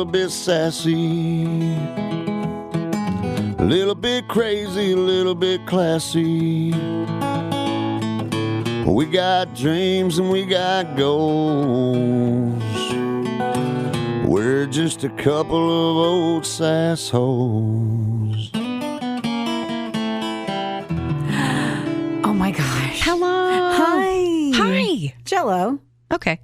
little bit sassy, a little bit crazy, a little bit classy. We got dreams and we got goals. We're just a couple of old sassholes. Oh my gosh. Hello. Hi. Hi. Jello. Okay.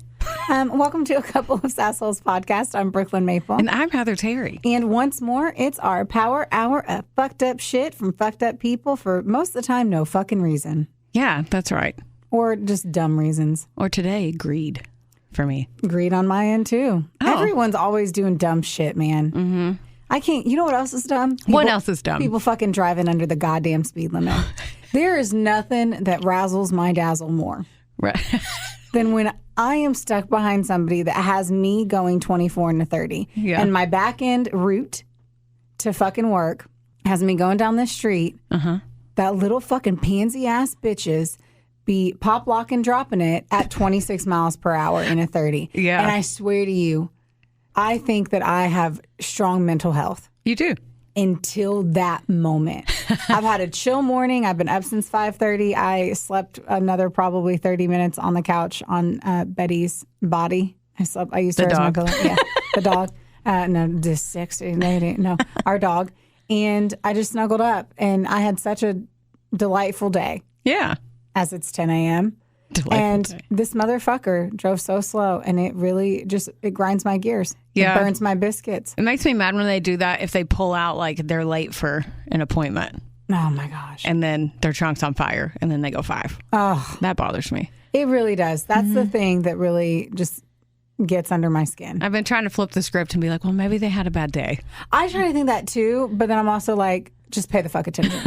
Welcome to a Couple of Sassholes podcast. I'm Brooklyn Maple. And I'm Heather Terry. And once more, it's our power hour of fucked up shit from fucked up people for most of the time, no fucking reason. Yeah, that's right. Or just dumb reasons. Or today, greed for me. Greed on my end, too. Oh. Everyone's always doing dumb shit, man. Mm-hmm. I can't, you know what else is dumb? What else is dumb? People fucking driving under the goddamn speed limit. There is nothing that razzles my dazzle more. Right. Than when I am stuck behind somebody that has me going 24 into 30. Yeah. And my back end route to fucking work has me going down this street. Uh-huh. That little fucking pansy ass bitches be pop lock and dropping it at 26 miles per hour in a 30. Yeah. And I swear to you, I think that I have strong mental health. You do. Until that moment. I've had a chill morning. I've been up since 5:30. I slept another probably 30 minutes on the couch on Betty's body. I used her as my pillow. Yeah, the dog. No, this 60. No, our dog. And I just snuggled up, and I had such a delightful day. Yeah. As it's 10 a.m. And this motherfucker drove so slow, and it really it grinds my gears. Yeah. It burns my biscuits. It makes me mad when they do that if they pull out like they're late for an appointment. Oh, my gosh. And then their trunk's on fire, and then they go 5. Oh. That bothers me. It really does. That's the thing that really just gets under my skin. I've been trying to flip the script and be like, well, maybe they had a bad day. I try to think that too, but then I'm also like, just pay the fuck attention.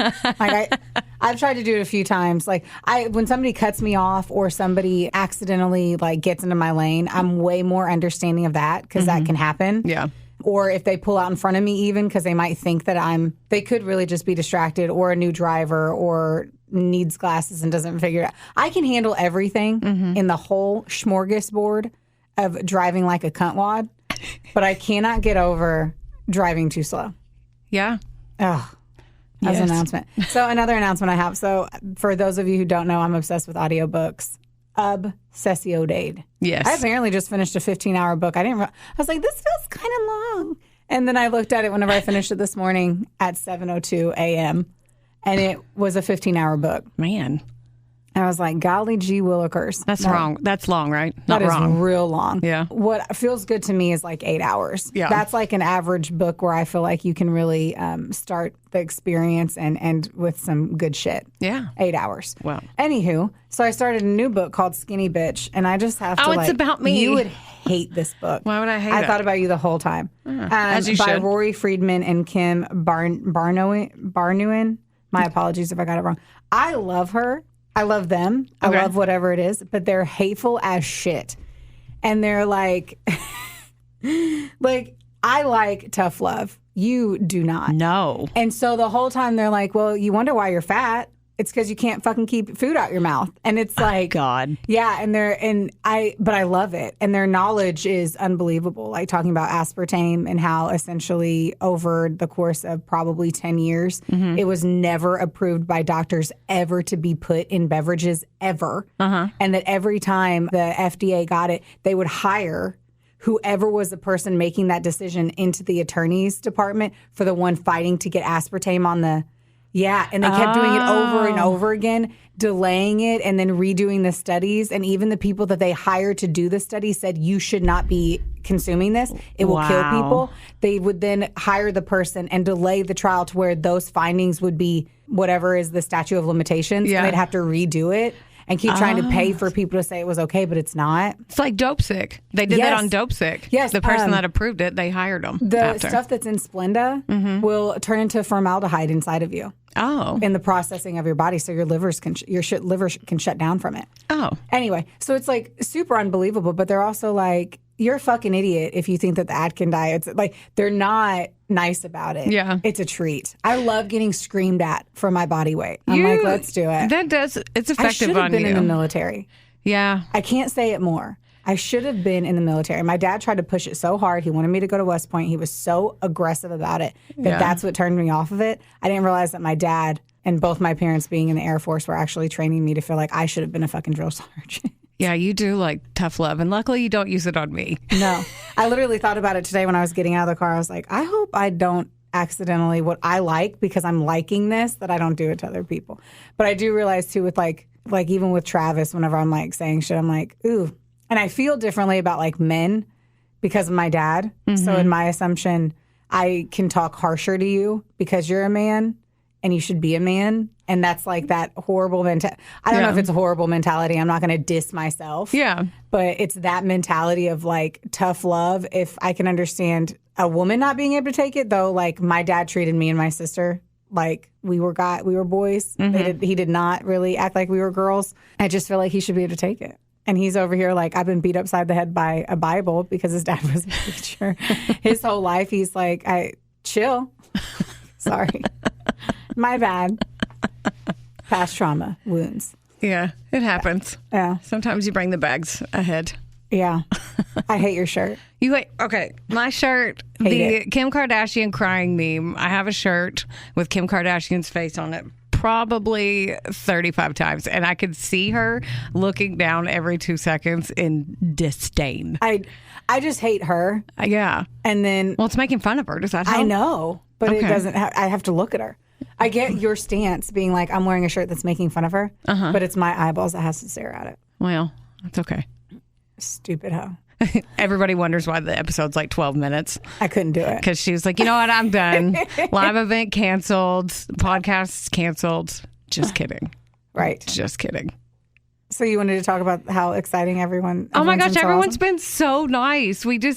I've tried to do it a few times. Like when somebody cuts me off or somebody accidentally like gets into my lane, I'm way more understanding of that because that can happen. Yeah. Or if they pull out in front of me even because they might think that they could really just be distracted or a new driver or needs glasses and doesn't figure it out. I can handle everything in the whole smorgasbord of driving like a cuntwad, but I cannot get over driving too slow. Yeah. Oh. As an announcement. So another announcement I have. So for those of you who don't know, I'm obsessed with audiobooks. Obsessiodade. Yes. I apparently just finished a 15-hour book. I was like, this feels kind of long. And then I looked at it whenever I finished it this morning at 7:02 a.m. And it was a 15-hour book. Man. I was like, golly gee willikers. That's wrong. That's long, right? Not that wrong. Is real long. Yeah. What feels good to me is like 8 hours. Yeah. That's like an average book where I feel like you can really start the experience and end with some good shit. Yeah. 8 hours. Wow. Anywho, so I started a new book called Skinny Bitch, and I just have to it's about me. You would hate this book. Why would I hate it? I thought about you the whole time. As you by should. Rory Friedman and Kim Barnuen. My apologies if I got it wrong. I love her. I love them. Okay. I love whatever it is, but they're hateful as shit. And they're like, I like tough love. You do not. No. And so the whole time they're like, well, you wonder why you're fat. It's because you can't fucking keep food out your mouth. And it's like, God. Yeah. But I love it. And their knowledge is unbelievable. Like talking about aspartame and how essentially over the course of probably 10 years, it was never approved by doctors ever to be put in beverages ever. And that every time the FDA got it, they would hire whoever was the person making that decision into the attorney's department for the one fighting to get aspartame on the... Yeah, and they kept doing it over and over again, delaying it and then redoing the studies. And even the people that they hired to do the study said, you should not be consuming this. It will kill people. They would then hire the person and delay the trial to where those findings would be whatever is the statute of limitations. Yeah. And they'd have to redo it and keep trying to pay for people to say it was okay, but it's not. It's like Dope Sick. They did that on Dope Sick. Yes. The person that approved it, they hired them. The stuff that's in Splenda will turn into formaldehyde inside of you. Oh. In the processing of your body, so your liver can shut down from it. Oh. Anyway, so it's like super unbelievable, but they're also like, you're a fucking idiot if you think that the Atkins diet's like, they're not nice about it. Yeah. It's a treat. I love getting screamed at for my body weight. I'm like, let's do it. That does, it's I effective should have on been you. in the military. Yeah. I can't say it more. I should have been in the military. My dad tried to push it so hard. He wanted me to go to West Point. He was so aggressive about it that that's what turned me off of it. I didn't realize that my dad and both my parents being in the Air Force were actually training me to feel like I should have been a fucking drill sergeant. Yeah, you do like tough love. And luckily you don't use it on me. No. I literally thought about it today when I was getting out of the car. I was like, I hope I don't accidentally what I like because I'm liking this, that I don't do it to other people. But I do realize too with like even with Travis, whenever I'm like saying shit, I'm like, ooh. And I feel differently about like men because of my dad. So in my assumption, I can talk harsher to you because you're a man and you should be a man. And that's like that horrible mentality. I don't know if it's a horrible mentality. I'm not going to diss myself. Yeah. But it's that mentality of like tough love. If I can understand a woman not being able to take it, though, like my dad treated me and my sister like we were boys. He did not really act like we were girls. I just feel like he should be able to take it. And he's over here like, I've been beat upside the head by a Bible because his dad was a preacher. His whole life, he's like, chill. Sorry. My bad. Past trauma, wounds. Yeah, it happens. Yeah. Sometimes you bring the bags ahead. Yeah. I hate your shirt. Okay, my shirt, Kim Kardashian crying meme. I have a shirt with Kim Kardashian's face on it probably 35 times. And I could see her looking down every 2 seconds in disdain. I just hate her. Yeah. And then... Well, it's making fun of her. Does that help? I know, but it doesn't... I have to look at her. I get your stance being like, I'm wearing a shirt that's making fun of her, but it's my eyeballs that has to stare at it. Well, that's okay. Stupid hoe. Everybody wonders why the episode's like 12 minutes. I couldn't do it. Because she was like, you know what? I'm done. Live event canceled. Podcast canceled. Just kidding. Right. Just kidding. So you wanted to talk about how exciting everyone. Oh my gosh, everyone's awesome? been so nice. We did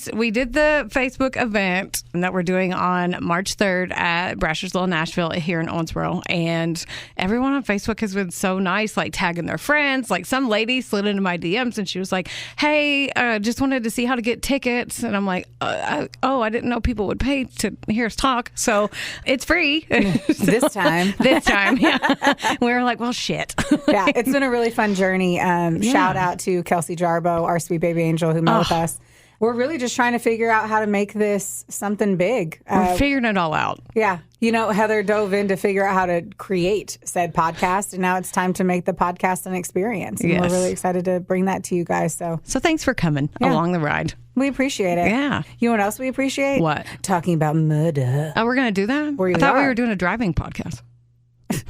the Facebook event that we're doing on March 3rd at Brashersville, Nashville here in Owensboro, and everyone on Facebook has been so nice, like tagging their friends. Like some lady slid into my DMs and she was like, "Hey, just wanted to see how to get tickets," and I'm like, I didn't know people would pay to hear us talk, so it's free this time. This time, yeah. We were like, well, shit. Yeah, it's been a really fun journey. Shout out to Kelsey Jarbo, our sweet baby angel who met with us. We're really just trying to figure out how to make this something big. We're figuring it all out. Yeah. You know, Heather dove in to figure out how to create said podcast, and now it's time to make the podcast an experience. And we're really excited to bring that to you guys. So thanks for coming along the ride. We appreciate it. Yeah. You know what else we appreciate? What? Talking about murder. Oh, we're going to do that? I thought we were doing a driving podcast.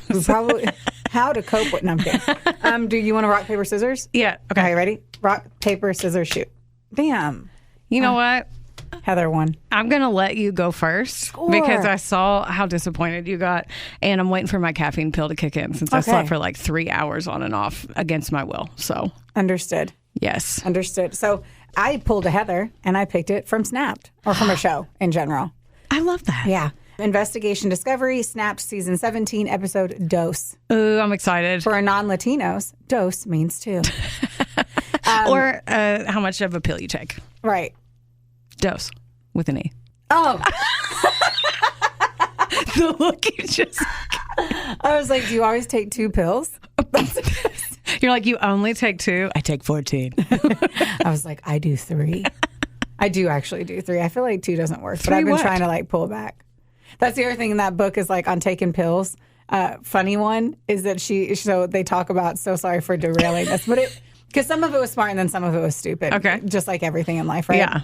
We probably how to cope with. No, I'm kidding. Do you want to rock, paper, scissors? Yeah. Okay. Ready? Rock, paper, scissors, shoot. Damn. You know what? Heather won. I'm going to let you go first because I saw how disappointed you got, and I'm waiting for my caffeine pill to kick in since I slept for like 3 hours on and off against my will. So understood. Yes. Understood. So I pulled a Heather and I picked it from Snapped or from a show in general. I love that. Yeah. Investigation Discovery, Snapped Season 17, episode Dose. Ooh, I'm excited. For a non-Latinos, dose means two. Or how much of a pill you take. Right. Dose with an E. Oh. The look you just... I was like, do you always take 2 pills? You're like, you only take 2? I take 14. I was like, I do 3. I do actually do 3. I feel like 2 doesn't work, but I've been trying to like pull back. That's the other thing in that book is like on taking pills. Funny one is that so they talk about, so sorry for derailing this, but because some of it was smart and then some of it was stupid. Okay. Just like everything in life, right? Yeah.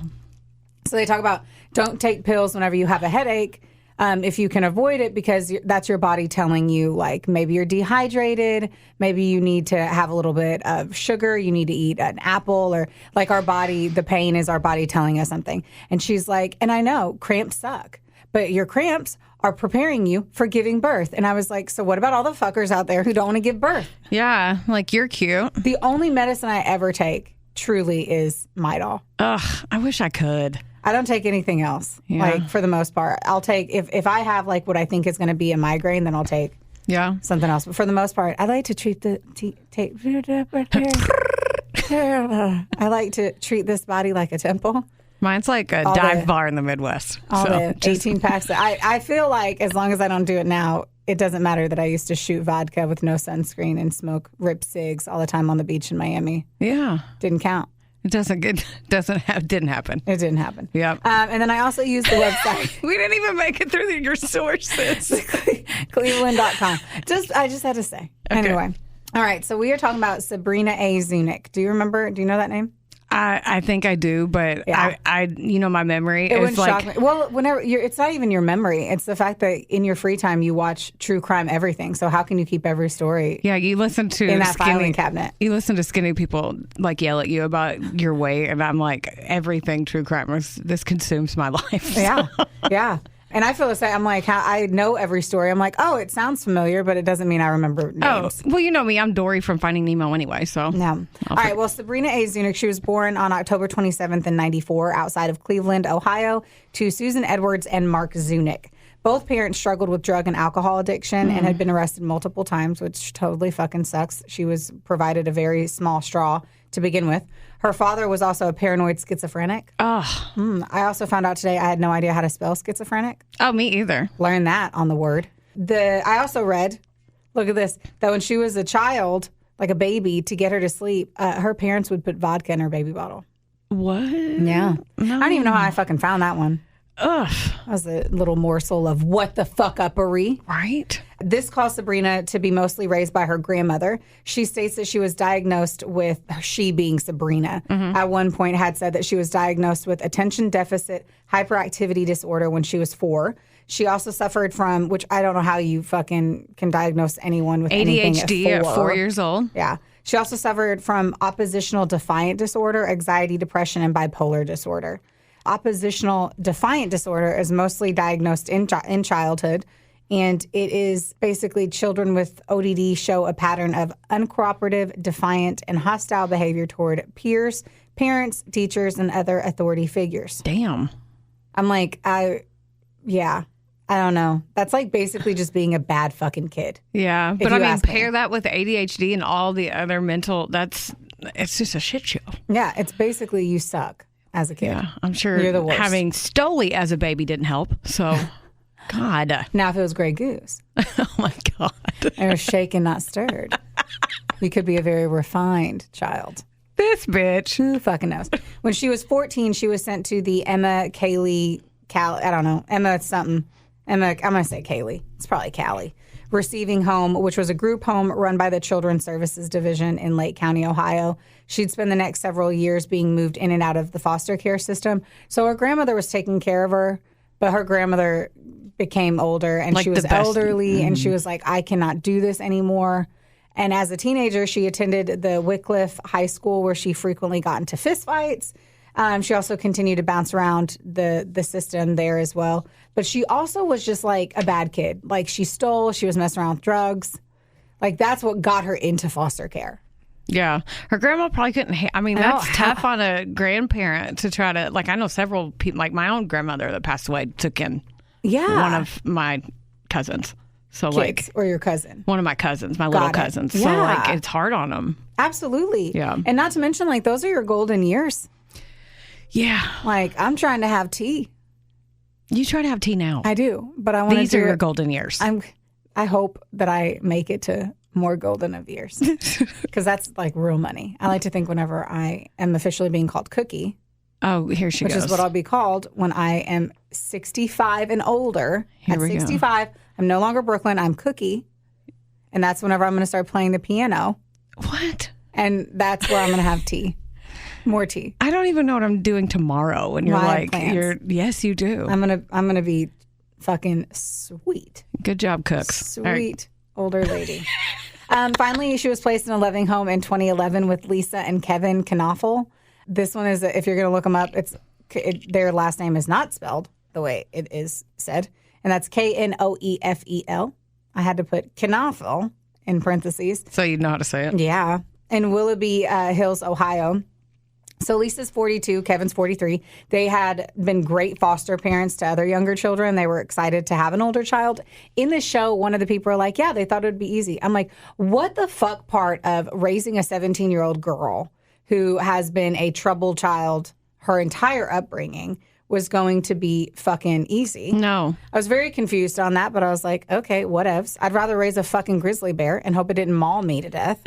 So they talk about don't take pills whenever you have a headache if you can avoid it, because that's your body telling you like maybe you're dehydrated, maybe you need to have a little bit of sugar, you need to eat an apple, or like our body, the pain is our body telling us something. And she's like, and I know cramps suck, but your cramps are preparing you for giving birth. And I was like, so what about all the fuckers out there who don't want to give birth? Yeah, like you're cute. The only medicine I ever take truly is Midol. Ugh, I wish I could. I don't take anything else. Yeah. Like for the most part, I'll take, if I have like what I think is going to be a migraine, then I'll take something else. But for the most part, I like to treat I like to treat this body like a temple. Mine's like a dive bar in the Midwest. All the 18 packs. I feel like as long as I don't do it now, it doesn't matter that I used to shoot vodka with no sunscreen and smoke rip cigs all the time on the beach in Miami. Yeah. Didn't count. It didn't happen. It didn't happen. Yep. And then I also used the website. We didn't even make it through your sources. Cleveland.com. I just had to say. Okay. Anyway. All right. So we are talking about Sabrina A. Zunich. Do you know that name? I think I do, but Yeah. I my memory It is wouldn't shock like, me. Well, it's not even your memory. It's the fact that in your free time you watch true crime everything. So how can you keep every story yeah, you listen to in that skinny filing cabinet? You listen to skinny people like yell at you about your weight, and I'm like, everything true crime. This consumes my life. Yeah. Yeah. And I feel the same. I'm like, I know every story. I'm like, oh, it sounds familiar, but it doesn't mean I remember names. Oh, well, you know me. I'm Dory from Finding Nemo anyway, so. No. All right. Well, Sabrina A. Zunich, she was born on October 27th in 94 outside of Cleveland, Ohio, to Susan Edwards and Mark Zunich. Both parents struggled with drug and alcohol addiction and had been arrested multiple times, which totally fucking sucks. She was provided a very small straw to begin with. Her father was also a paranoid schizophrenic. Oh. I also found out today I had no idea how to spell schizophrenic. Oh, me either. Learned that on the word. I also read, look at this, that when she was a child, like a baby, to get her to sleep, her parents would put vodka in her baby bottle. What? Yeah. No. I don't even know how I fucking found that one. Ugh. That was a little morsel of what the fuck uppery. Right? This caused Sabrina to be mostly raised by her grandmother. She states that she was diagnosed with, she being Sabrina, at one point had said that she was diagnosed with attention deficit hyperactivity disorder when she was 4. She also suffered from, which I don't know how you fucking can diagnose anyone with anything ADHD at 4. at 4 years old. Yeah. She also suffered from oppositional defiant disorder, anxiety, depression, and bipolar disorder. Oppositional defiant disorder is mostly diagnosed in childhood, and it is basically children with ODD show a pattern of uncooperative, defiant, and hostile behavior toward peers, parents, teachers, and other authority figures. Damn. I'm like, I don't know. That's like basically just being a bad fucking kid. Yeah. But you I mean, ask me. pair that with ADHD and all the other mental, it's just a shit show. Yeah, it's basically you suck as a kid. Yeah. I'm sure You're the worst. having Stoli as a baby didn't help. So, God. Now, if it was Grey Goose, Oh, my God. it was shaken, not stirred. You could be a very refined child. This bitch. Who fucking knows? When she was 14, she was sent to the Emma I don't know, Emma something. Emma, I'm going to say Kaylee. It's probably Callie. Receiving home, which was a group home run by the Children's Services Division in Lake County, Ohio. She'd spend the next several years being moved in and out of the foster care system. So her grandmother was taking care of her, but her grandmother became older and Like she was the best. elderly and she was like, I cannot do this anymore. And as a teenager, she attended the Wycliffe High School where she frequently got into fistfights. She also continued to bounce around the system there as well. But she also was just like a bad kid. Like she stole, she was messing around with drugs. Like that's what got her into foster care. Yeah. Her grandma probably couldn't. I mean, know. that's tough on a grandparent to try to, like, I know several people, like my own grandmother that passed away took in Yeah. one of my cousins. So, Kids like, or your cousin. one of my cousins, my little Got it. cousins. So, Yeah. like, it's hard on them. Absolutely. Yeah. And not to mention, like, those are your golden years. Yeah. Like, I'm trying to have tea. You try to have tea now. I do. But I want to These do are your it. golden years. I hope that I make it to more golden of years. Because that's like real money. I like to think whenever I am officially being called Cookie, Oh, here she which goes. is what I'll be called when I am 65 and older. Here At we go. 65, I'm no longer Brooklyn. I'm Cookie. And that's whenever I'm going to start playing the piano. What? And that's where I'm going to have tea. More tea. I don't even know what I'm doing tomorrow. And you're Well, I have like, plans. yes, you do. I'm gonna be fucking sweet. Good job, cooks. All right. Sweet older lady. Finally, she was placed in a loving home in 2011 with Lisa and Kevin Knoefel. This one is, if you're going to look them up, their last name is not spelled the way it is said, and that's Knoefel. I had to put Knoefel in parentheses. So you know how to say it. Yeah, in Willoughby Hills, Ohio. So Lisa's 42, Kevin's 43. They had been great foster parents to other younger children. They were excited to have an older child. In the show, one of the people are like, yeah, they thought it would be easy. I'm like, what the fuck part of raising a 17-year-old girl who has been a troubled child her entire upbringing was going to be fucking easy? No. I was very confused on that, but I was like, okay, whatevs. I'd rather raise a fucking grizzly bear and hope it didn't maul me to death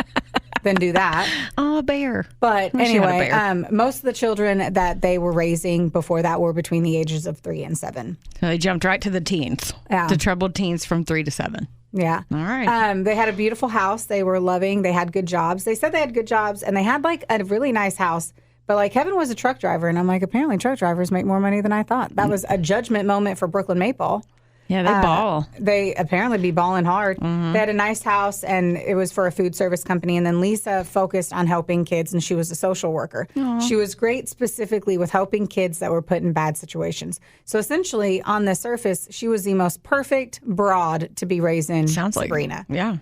than do that. Oh, a bear. But Wish you had a anyway, bear. most of the children that they were raising before that were between the ages of 3 and 7. So they jumped right to the teens. Yeah. The troubled teens from 3 to 7. Yeah. All right. They had a beautiful house. They were loving. They had good jobs. They said they had good jobs, and they had like a really nice house. But like Kevin was a truck driver, and I'm like, apparently truck drivers make more money than I thought. That was a judgment moment for Brooklyn Maple. Yeah, they ball. They apparently be balling hard. They had a nice house, and it was for a food service company. And then Lisa focused on helping kids, and she was a social worker. She was great specifically with helping kids that were put in bad situations. So essentially, on the surface, she was the most perfect broad to be raising Sabrina. Yeah.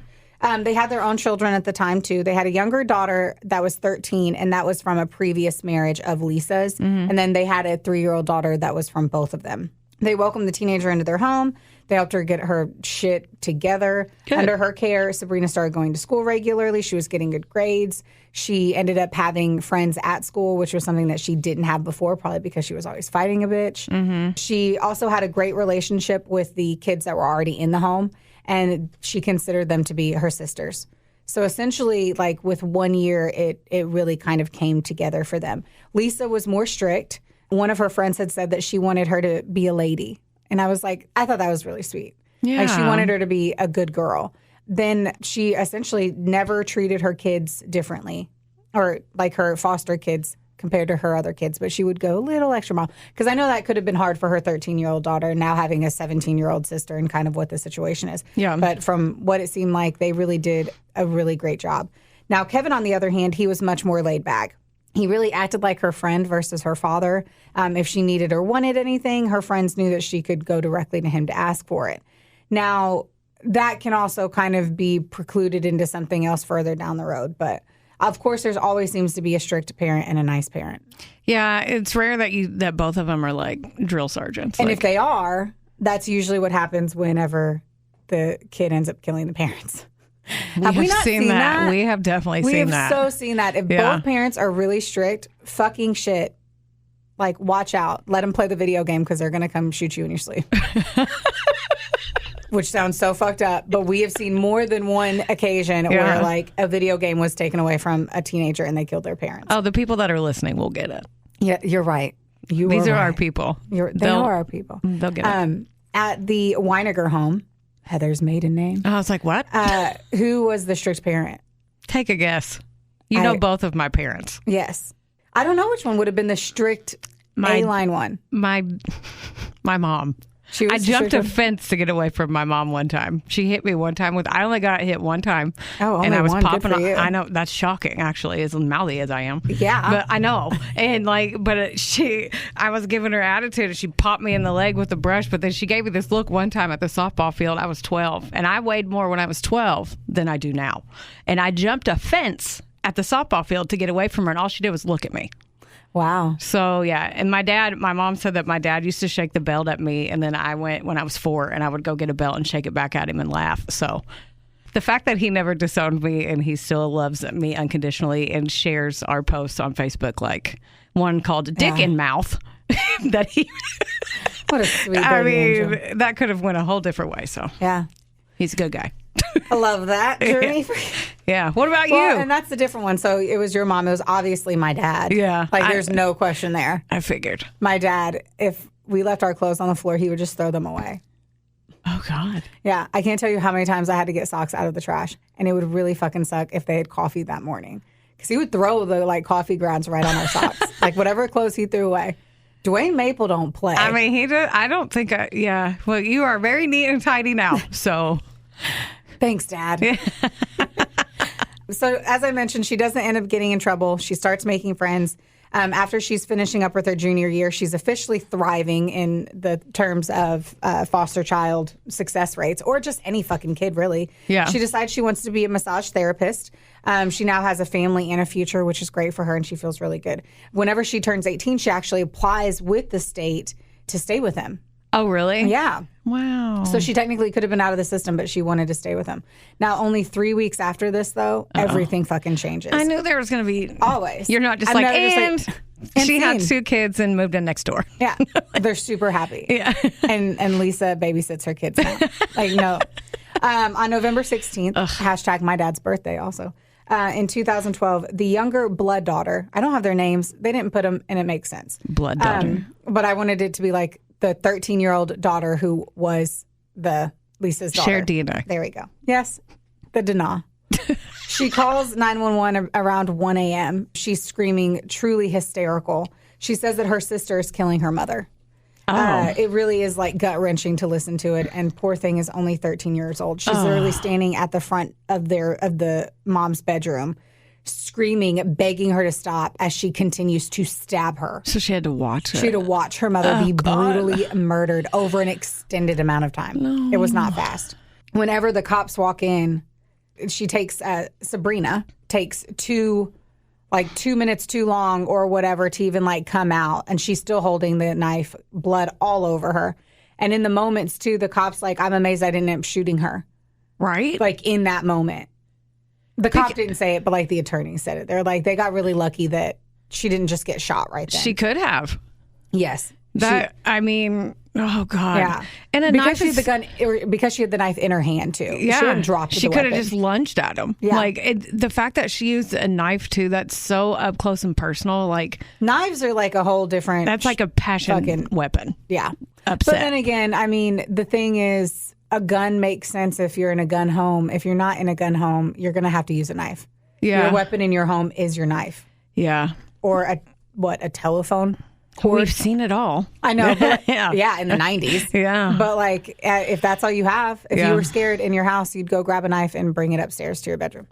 They had their own children at the time, too. They had a younger daughter that was 13, and that was from a previous marriage of Lisa's. And then they had a 3-year-old daughter that was from both of them. They welcomed the teenager into their home. They helped her get her shit together. Good. Under her care, Sabrina started going to school regularly. She was getting good grades. She ended up having friends at school, which was something that she didn't have before, probably because she was always fighting a bitch. She also had a great relationship with the kids that were already in the home, and she considered them to be her sisters. So essentially, like with 1 year, it really kind of came together for them. Lisa was more strict. One of her friends had said that she wanted her to be a lady. And I was like, I thought that was really sweet. Yeah. Like she wanted her to be a good girl. Then she essentially never treated her kids differently, or like her foster kids compared to her other kids. But she would go a little extra mile. Because I know that could have been hard for her 13-year-old daughter, now having a 17-year-old sister and kind of what the situation is. Yeah. But from what it seemed like, they really did a really great job. Now, Kevin, on the other hand, he was much more laid back. He really acted like her friend versus her father. If she needed or wanted anything, her friends knew that she could go directly to him to ask for it. Now, that can also kind of be precluded into something else further down the road. But, of course, there's always seems to be a strict parent and a nice parent. Yeah, it's rare that both of them are like drill sergeants. And like, if they are, that's usually what happens whenever the kid ends up killing the parents. Have we not seen that? We have definitely seen that. We have so seen that. If both parents are really strict, fucking shit, like watch out. Let them play the video game because they're going to come shoot you in your sleep. Which sounds so fucked up, but we have seen more than one occasion where like a video game was taken away from a teenager and they killed their parents. Oh, the people that are listening will get it. Yeah, you're right. These are our people. They are our people. They'll get it. At the Weiniger home, Heather's maiden name. I was like, what? Who was the strict parent? Take a guess. You know both of my parents. Yes. I don't know which one would have been the strict A-line one. My mom. I jumped a fence to get away from my mom one time. She hit me one time I only got hit one time. Oh, only and I was one. popping Good for you. I know that's shocking actually, as mouthy as I am. Yeah. But I know. And like I was giving her attitude and she popped me in the leg with a brush, but then she gave me this look one time at the softball field. I was 12 and I weighed more when I was 12 than I do now. And I jumped a fence at the softball field to get away from her, and all she did was look at me. Wow. So, yeah. And my mom said that my dad used to shake the belt at me. And then I went when I was 4 and I would go get a belt and shake it back at him and laugh. So the fact that he never disowned me and he still loves me unconditionally and shares our posts on Facebook, like one called Dick in Mouth. That he. What a sweet angel. That could have went a whole different way. So, yeah. He's a good guy. I love that journey. Yeah. What about you? And that's a different one. So it was your mom. It was obviously my dad. Yeah. Like there's no question there. I figured. My dad, if we left our clothes on the floor, he would just throw them away. Oh, God. Yeah. I can't tell you how many times I had to get socks out of the trash. And it would really fucking suck if they had coffee that morning. Because he would throw the like coffee grounds right on our socks. Like whatever clothes he threw away. Dwayne Maple don't play. I mean, he did. I don't think. Yeah. Well, you are very neat and tidy now. So. Thanks, Dad. So, as I mentioned, she doesn't end up getting in trouble. She starts making friends. After she's finishing up with her junior year, she's officially thriving in the terms of foster child success rates, or just any fucking kid, really. Yeah. She decides she wants to be a massage therapist. She now has a family and a future, which is great for her, and she feels really good. Whenever she turns 18, she actually applies with the state to stay with him. Oh, really? Yeah. Wow. So she technically could have been out of the system, but she wanted to stay with him. Now, only 3 weeks after this, though, everything fucking changes. I knew there was going to be... Always. She had 2 kids and moved in next door. Yeah. They're super happy. Yeah. And Lisa babysits her kids now. Like, no. On November 16th, hashtag my dad's birthday also, In 2012, the younger blood daughter, I don't have their names. They didn't put them, and it makes sense. Blood daughter. But I wanted it to be like the 13-year-old daughter who was Lisa's daughter. Shared DNA. There we go. Yes, the Dana. She calls 911 around 1 a.m. She's screaming, truly hysterical. She says that her sister is killing her mother. It really is like gut-wrenching to listen to it. And poor thing is only 13 years old. She's literally standing at the front of the mom's bedroom, screaming, begging her to stop as she continues to stab her. So she had to watch it. She had to watch her mother be brutally murdered over an extended amount of time. No. It was not fast. Whenever the cops walk in, she takes, Sabrina takes 2 minutes too long or whatever to even like come out. And she's still holding the knife, blood all over her. And in the moments too, the cops like, I'm amazed I didn't end up shooting her. Right. Like in that moment. The cop didn't say it, but like the attorney said it. They're like, they got really lucky that she didn't just get shot right then. She could have. Yes. I mean, oh God. Yeah. And because she had the gun, or because she had the knife in her hand too. Yeah. She hadn't dropped She could have just lunged at him. Yeah. Like the fact that she used a knife too, that's so up close and personal. Like knives are like a whole different. That's like a passion weapon. Yeah. Upset. But then again, I mean, the thing is, a gun makes sense if you're in a gun home. If you're not in a gun home, you're going to have to use a knife. Yeah. Your weapon in your home is your knife. Yeah. Or a telephone. We've seen it all. I know. But, yeah, in the 90s. Yeah. But like, if that's all you have, if you were scared in your house, you'd go grab a knife and bring it upstairs to your bedroom.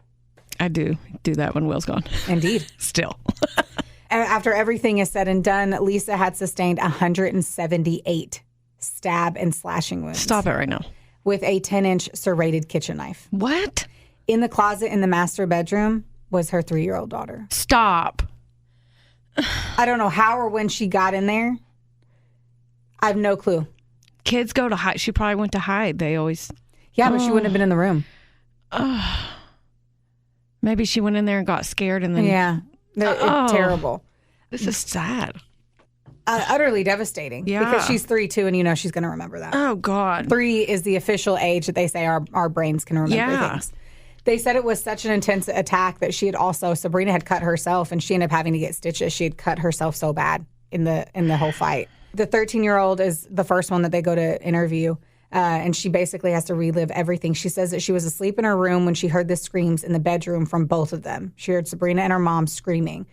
I do that when Will's gone. Indeed. Still. After everything is said and done, Lisa had sustained 178 stab and slashing wounds. Stop it right now. With a 10-inch serrated kitchen knife. What? In the closet in the master bedroom was her 3-year-old daughter. Stop. I don't know how or when she got in there. I have no clue. Kids go to hide. She probably went to hide. They always. Yeah, but she wouldn't have been in the room. Maybe she went in there and got scared and then. Yeah. It's terrible. This is sad. Utterly devastating. Yeah. Because she's 3 too, and you know she's going to remember that. Oh, God. 3 is the official age that they say our brains can remember things. They said it was such an intense attack that Sabrina had cut herself, and she ended up having to get stitches. She had cut herself so bad in the whole fight. The 13-year-old is the first one that they go to interview, and she basically has to relive everything. She says that she was asleep in her room when she heard the screams in the bedroom from both of them. She heard Sabrina and her mom screaming.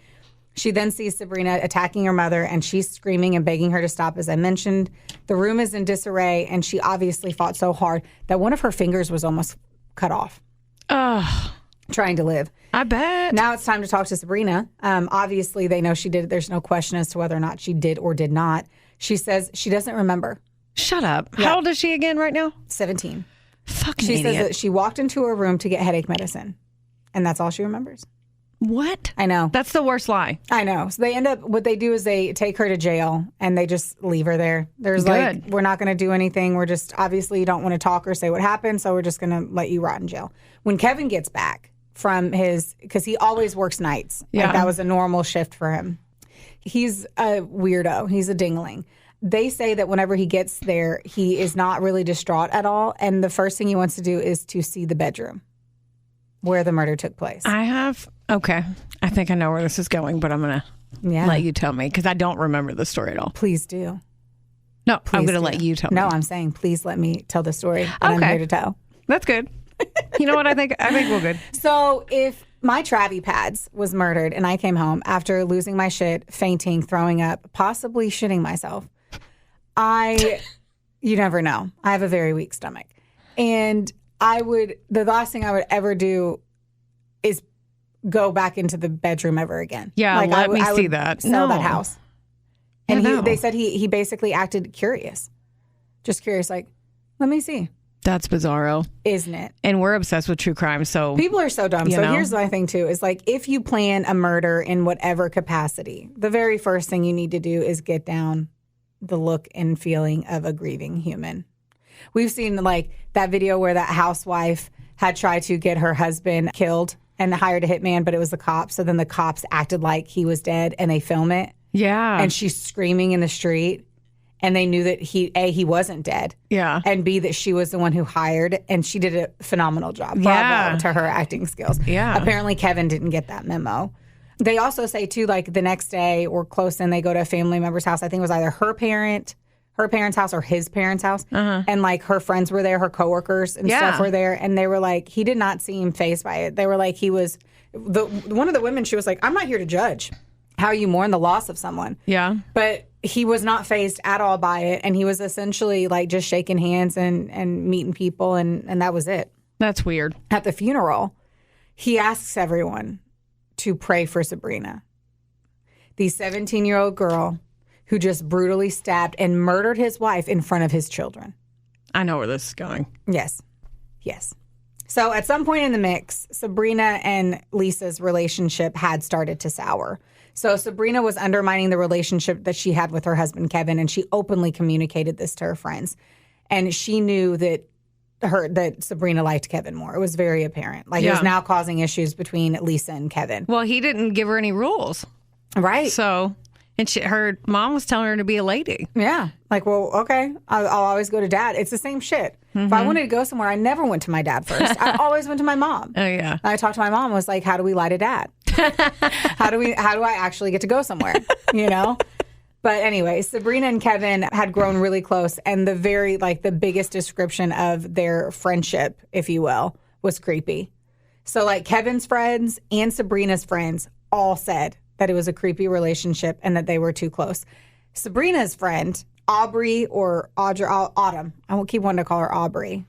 She then sees Sabrina attacking her mother, and she's screaming and begging her to stop, as I mentioned. The room is in disarray, and she obviously fought so hard that one of her fingers was almost cut off. Trying to live. I bet. Now it's time to talk to Sabrina. Obviously, they know she did it. There's no question as to whether or not she did or did not. She says she doesn't remember. Shut up. Yeah. How old is she again right now? 17. Fucking She idiot. says that she walked into her room to get headache medicine, and that's all she remembers. What? I know. That's the worst lie. I know. So they end up, what they do is they take her to jail, and they just leave her there. There's like, we're not going to do anything. We're just, obviously you don't want to talk or say what happened, so we're just going to let you rot in jail. When Kevin gets back from because he always works nights. Yeah. Like that was a normal shift for him. He's a weirdo. He's a dingling. They say that whenever he gets there, he is not really distraught at all. And the first thing he wants to do is to see the bedroom where the murder took place. Okay. I think I know where this is going, but I'm going to let you tell me because I don't remember the story at all. Please do. No, I'm going to let you tell me. No, I'm saying please let me tell the story that I'm here to tell. That's good. You know what? I think we're good. So if my Travie Pads was murdered and I came home after losing my shit, fainting, throwing up, possibly shitting myself, you never know. I have a very weak stomach. And the last thing I would ever do is go back into the bedroom ever again. Yeah, like let me I see would that. Sell that house. And Yeah, they said he basically acted curious. Just curious, like, let me see. That's bizarro. Isn't it? And we're obsessed with true crime, so... People are so dumb. You know? Here's my thing, too, is like, if you plan a murder in whatever capacity, the very first thing you need to do is get down the look and feeling of a grieving human. We've seen, like, that video where that housewife had tried to get her husband killed and hired a hitman, but it was the cops. So then the cops acted like he was dead, and they film it. Yeah. And she's screaming in the street. And they knew that he wasn't dead. Yeah. And B, that she was the one who hired, and she did a phenomenal job. Bravo to her acting skills. Yeah. Apparently Kevin didn't get that memo. They also say too, like the next day or close in, they go to a family member's house. I think it was either her parents' house or his parents' house. And like her friends were there, her coworkers and stuff were there. And they were like, he did not seem fazed by it. They were like, he was, one of the women, she was like, I'm not here to judge how you mourn the loss of someone. Yeah. But he was not fazed at all by it. And he was essentially like just shaking hands and meeting people. And that was it. That's weird. At the funeral, he asks everyone to pray for Sabrina, the 17-year-old girl who just brutally stabbed and murdered his wife in front of his children. I know where this is going. Yes. So at some point in the mix, Sabrina and Lisa's relationship had started to sour. So Sabrina was undermining the relationship that she had with her husband, Kevin, and she openly communicated this to her friends. And she knew that Sabrina liked Kevin more. It was very apparent. Like it was now causing issues between Lisa and Kevin. Well, he didn't give her any rules. Right. So, and her mom was telling her to be a lady. Yeah. Like, well, okay, I'll always go to dad. It's the same shit. If I wanted to go somewhere, I never went to my dad first. I always went to my mom. Oh, yeah. I talked to my mom and was like, how do we lie to dad? How do I actually get to go somewhere? You know? But anyway, Sabrina and Kevin had grown really close, and the biggest description of their friendship, if you will, was creepy. So like Kevin's friends and Sabrina's friends all said that it was a creepy relationship and that they were too close. Sabrina's friend, Aubrey or Audra, Autumn, I won't keep wanting to call her Aubrey,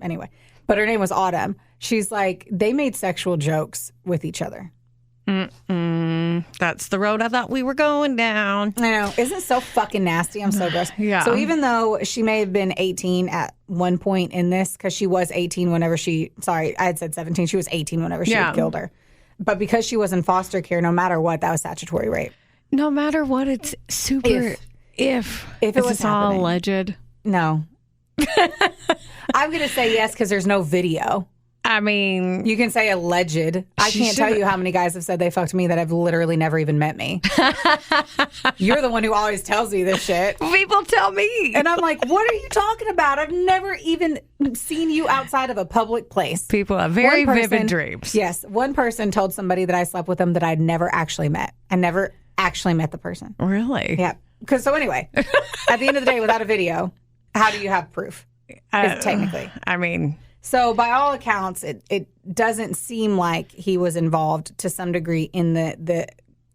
anyway, but her name was Autumn. She's like, they made sexual jokes with each other. That's the road I thought we were going down. I know. Isn't it so fucking nasty? I'm so gross. Yeah. So even though she may have been 18 at one point in this, because she was 18 whenever I had said 17. She was 18 whenever she had killed her. But because she was in foster care, no matter what, that was statutory rape. No matter what, it's super. If it was all happening. alleged. No. I'm going to say yes because there's no video. I mean, you can say alleged. I can't tell you how many guys have said they fucked me that have literally never even met me. You're the one who always tells me this shit. People tell me. And I'm like, what are you talking about? I've never even seen you outside of a public place. People have very vivid dreams. Yes. One person told somebody that I slept with them that I'd never actually met. I never actually met the person. Really? Yeah. So anyway, at the end of the day, without a video, how do you have proof? Technically. I mean... So by all accounts, it doesn't seem like he was involved to some degree in the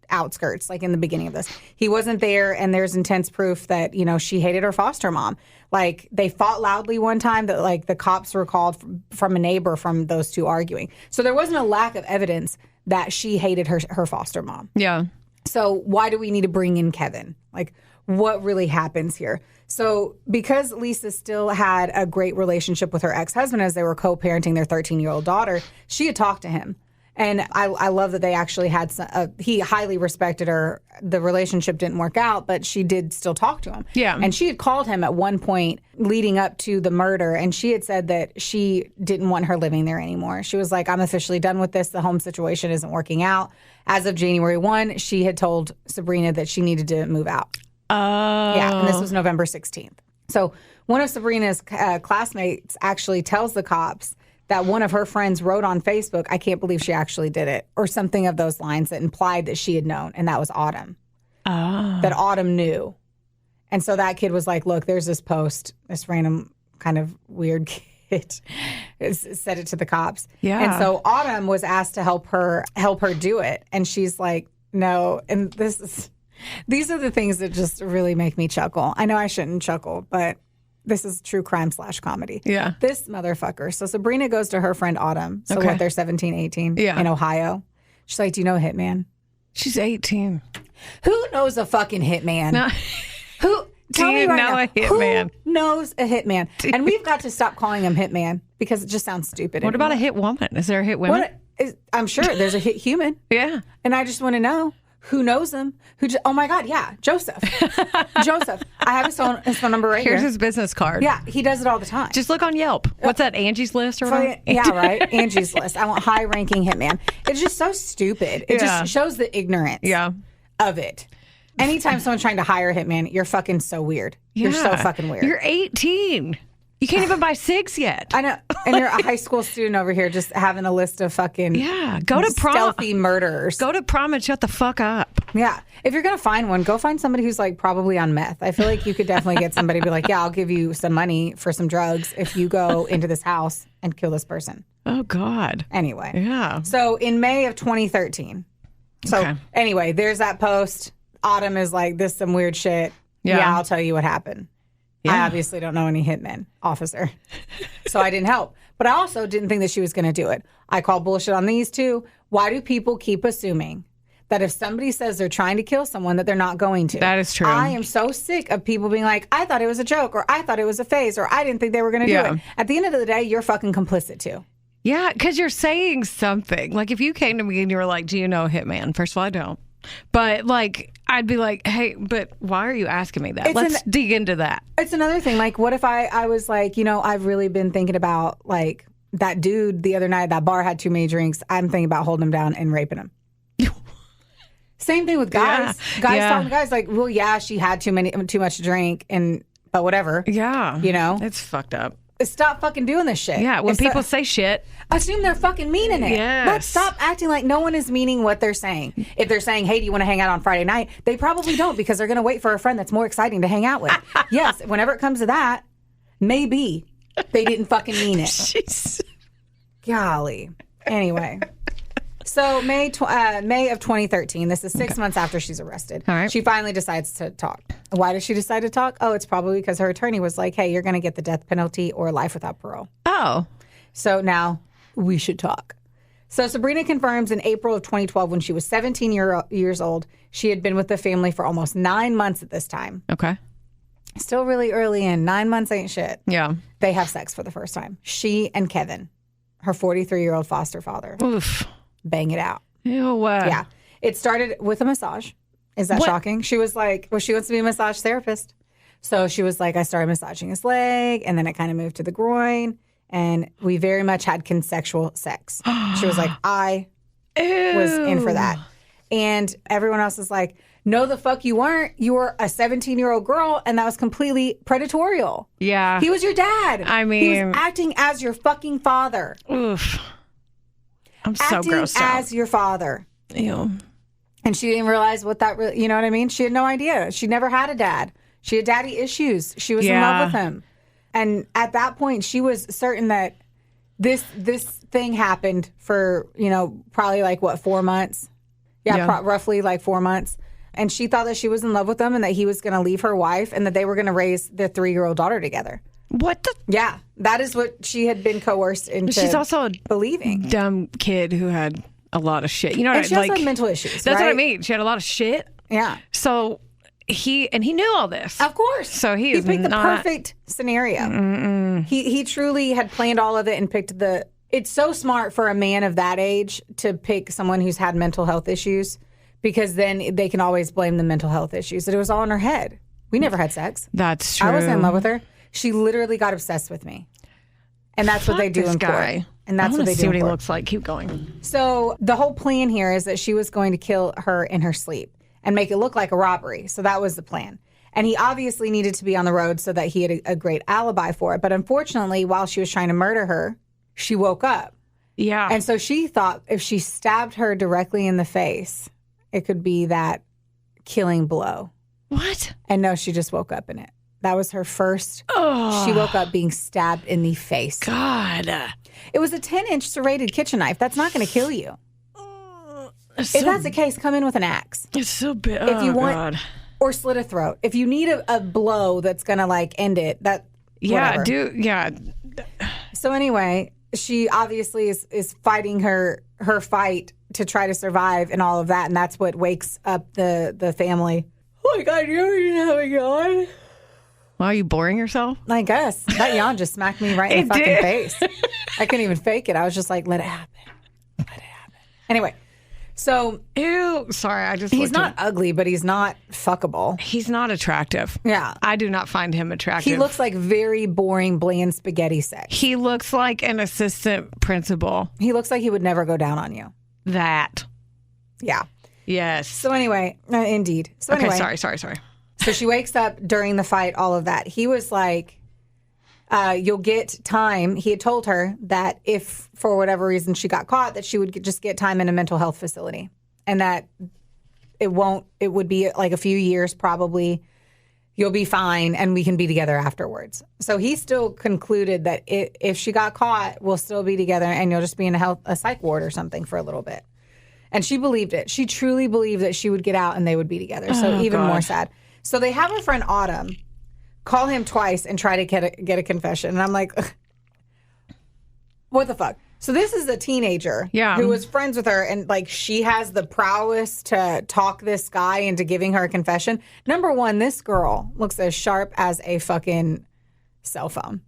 outskirts, like in the beginning of this. He wasn't there, and there's intense proof that, she hated her foster mom. Like, they fought loudly one time that, like, the cops were called from a neighbor from those two arguing. So there wasn't a lack of evidence that she hated her foster mom. Yeah. So why do we need to bring in Kevin? Like, what really happens here? So because Lisa still had a great relationship with her ex-husband as they were co-parenting their 13-year-old daughter, she had talked to him. And I love that they actually had he highly respected her. The relationship didn't work out, but she did still talk to him. Yeah. And she had called him at one point leading up to the murder, and she had said that she didn't want her living there anymore. She was like, I'm officially done with this. The home situation isn't working out. As of January 1, she had told Sabrina that she needed to move out. Oh. Yeah, and this was November 16th. So one of Sabrina's classmates actually tells the cops that one of her friends wrote on Facebook, I can't believe she actually did it, or something of those lines that implied that she had known, and that was Autumn. Oh. That Autumn knew. And so that kid was like, look, there's this post, this random kind of weird kid said it to the cops. Yeah. And so Autumn was asked to help her do it. And she's like, no. And these are the things that just really make me chuckle. I know I shouldn't chuckle, but this is true crime / comedy. Yeah. This motherfucker. So Sabrina goes to her friend Autumn. So Okay. they're 17, 18 Yeah. in Ohio. She's like, do you know a hitman? She's 18. Who knows a fucking hitman? No. Who? Tell Do me you right know now, a hitman? Who knows a hitman? And we've got to stop calling him hitman because it just sounds stupid. What about a hit woman? Is there a hit woman? I'm sure there's a hit human. Yeah. And I just want to know who knows him. Oh my God, yeah, Joseph. Joseph. I have his phone number right Here's here. his business card. Yeah, he does it all the time. Just look on Yelp. What's that, Angie's List or whatever? Yeah, right. Angie's List. I want high-ranking hitman. It's just so stupid. It Yeah. just shows the ignorance Yeah. of it. anytime someone's trying to hire a hitman, you're fucking so weird. You're so fucking weird. You're 18. You can't even buy cigs yet. I know. And you're a high school student over here just having a list of fucking go to prom. Stealthy murderers. Go to prom and shut the fuck up. Yeah. If you're going to find one, go find somebody who's like probably on meth. I feel like you could definitely get somebody to be like, yeah, I'll give you some money for some drugs if you go into this house and kill this person. Oh, God. Anyway. Yeah. So in May of 2013. So anyway, there's that post. Autumn is like, this is some weird shit. Yeah, I'll tell you what happened. Yeah. I obviously don't know any hitmen, officer. So I didn't help. But I also didn't think that she was going to do it. I call bullshit on these two. Why do people keep assuming that if somebody says they're trying to kill someone, that they're not going to? That is true. I am so sick of people being like, I thought it was a joke, or I thought it was a phase, or I didn't think they were going to do it. At the end of the day, you're fucking complicit too. Yeah, because you're saying something. Like if you came to me and you were like, do you know a hitman? First of all, I don't. But like, I'd be like, hey, but why are you asking me that? Let's dig into that. It's another thing. Like, what if I was like, I've really been thinking about like that dude the other night at that bar had too many drinks. I'm thinking about holding him down and raping him. Same thing with guys. Guys talking to guys like, well, yeah, she had too much to drink, but whatever. Yeah. It's fucked up. Stop fucking doing this shit. Yeah, when people say shit, assume they're fucking meaning it. Yes. Let's stop acting like no one is meaning what they're saying. If they're saying, hey, do you want to hang out on Friday night? They probably don't, because they're going to wait for a friend that's more exciting to hang out with. Yes, whenever it comes to that, maybe they didn't fucking mean it. Jeez. Golly. Anyway. So May of 2013, this is 6 months after she's arrested. All right. She finally decides to talk. Why does she decide to talk? Oh, it's probably because her attorney was like, hey, you're going to get the death penalty or life without parole. Oh. So now we should talk. So Sabrina confirms in April of 2012, when she was 17 years old, she had been with the family for almost 9 months at this time. Okay. Still really early in. 9 months ain't shit. Yeah. They have sex for the first time. She and Kevin, her 43-year-old foster father. Oof. Bang it out. Ew. Yeah. It started with a massage. Is that shocking? She was like, well, she wants to be a massage therapist. So she was like, I started massaging his leg, and then it kind of moved to the groin, and we very much had consensual sex. She was like, I was in for that. And everyone else is like, no, the fuck you weren't. You were a 17-year-old girl, and that was completely predatorial. Yeah. He was your dad. I mean, he was acting as your fucking father. Oof. I'm so acting grossed out. as your father. Ew. And she didn't realize what that really, you know what I mean? She had no idea. She never had a dad. She had daddy issues. She was in love with him. And at that point, she was certain that this thing happened for, probably like 4 months? Yeah. Roughly like 4 months. And she thought that she was in love with him and that he was going to leave her wife and that they were going to raise their 3-year-old daughter together. What the? Yeah, that is what she had been coerced into. She's also believing. Dumb kid who had a lot of shit. You know, and she also had mental issues. That's right? what I mean. She had a lot of shit. Yeah. So he knew all this. Of course. So he picked the perfect scenario. He truly had planned all of it and picked the. It's so smart for a man of that age to pick someone who's had mental health issues, because then they can always blame the mental health issues. That it was all in her head. We never had sex. That's true. I wasn't in love with her. She literally got obsessed with me. And that's what they do in court. And that's what they do. See what he looks like. Keep going. So the whole plan here is that she was going to kill her in her sleep and make it look like a robbery. So that was the plan. And he obviously needed to be on the road so that he had a great alibi for it. But unfortunately, while she was trying to murder her, she woke up. Yeah. And so she thought if she stabbed her directly in the face, it could be that killing blow. What? And no, she just woke up in it. That was her first. Oh. She woke up being stabbed in the face. God. It was a 10-inch serrated kitchen knife. That's not going to kill you. If that's the case, come in with an axe. It's so bad. If you want, or slit a throat. If you need a blow that's going to like end it, that. Yeah, whatever. Yeah. So anyway, she obviously is fighting her fight to try to survive and all of that, and that's what wakes up the family. Oh my God, you already have a yawn. Well, are you boring yourself? I guess. That yawn just smacked me right in the fucking face. I couldn't even fake it. I was just like, let it happen. Let it happen. Anyway, so. Ew. Sorry, He's not ugly, but he's not fuckable. He's not attractive. Yeah. I do not find him attractive. He looks like very boring, bland spaghetti sex. He looks like an assistant principal. He looks like he would never go down on you. That. Yeah. Yes. So anyway, indeed. So Okay, anyway, sorry. So she wakes up during the fight, all of that. He was like, you'll get time. He had told her that if for whatever reason she got caught, that she would just get time in a mental health facility, and that it would be like a few years probably. You'll be fine, and we can be together afterwards. So he still concluded that if she got caught, we'll still be together, and you'll just be in a psych ward or something for a little bit. And she believed it. She truly believed that she would get out and they would be together. So even more sad. So they have her friend Autumn call him twice and try to get a confession. And I'm like, what the fuck? So this is a teenager who was friends with her, and like she has the prowess to talk this guy into giving her a confession. Number one, this girl looks as sharp as a fucking cell phone.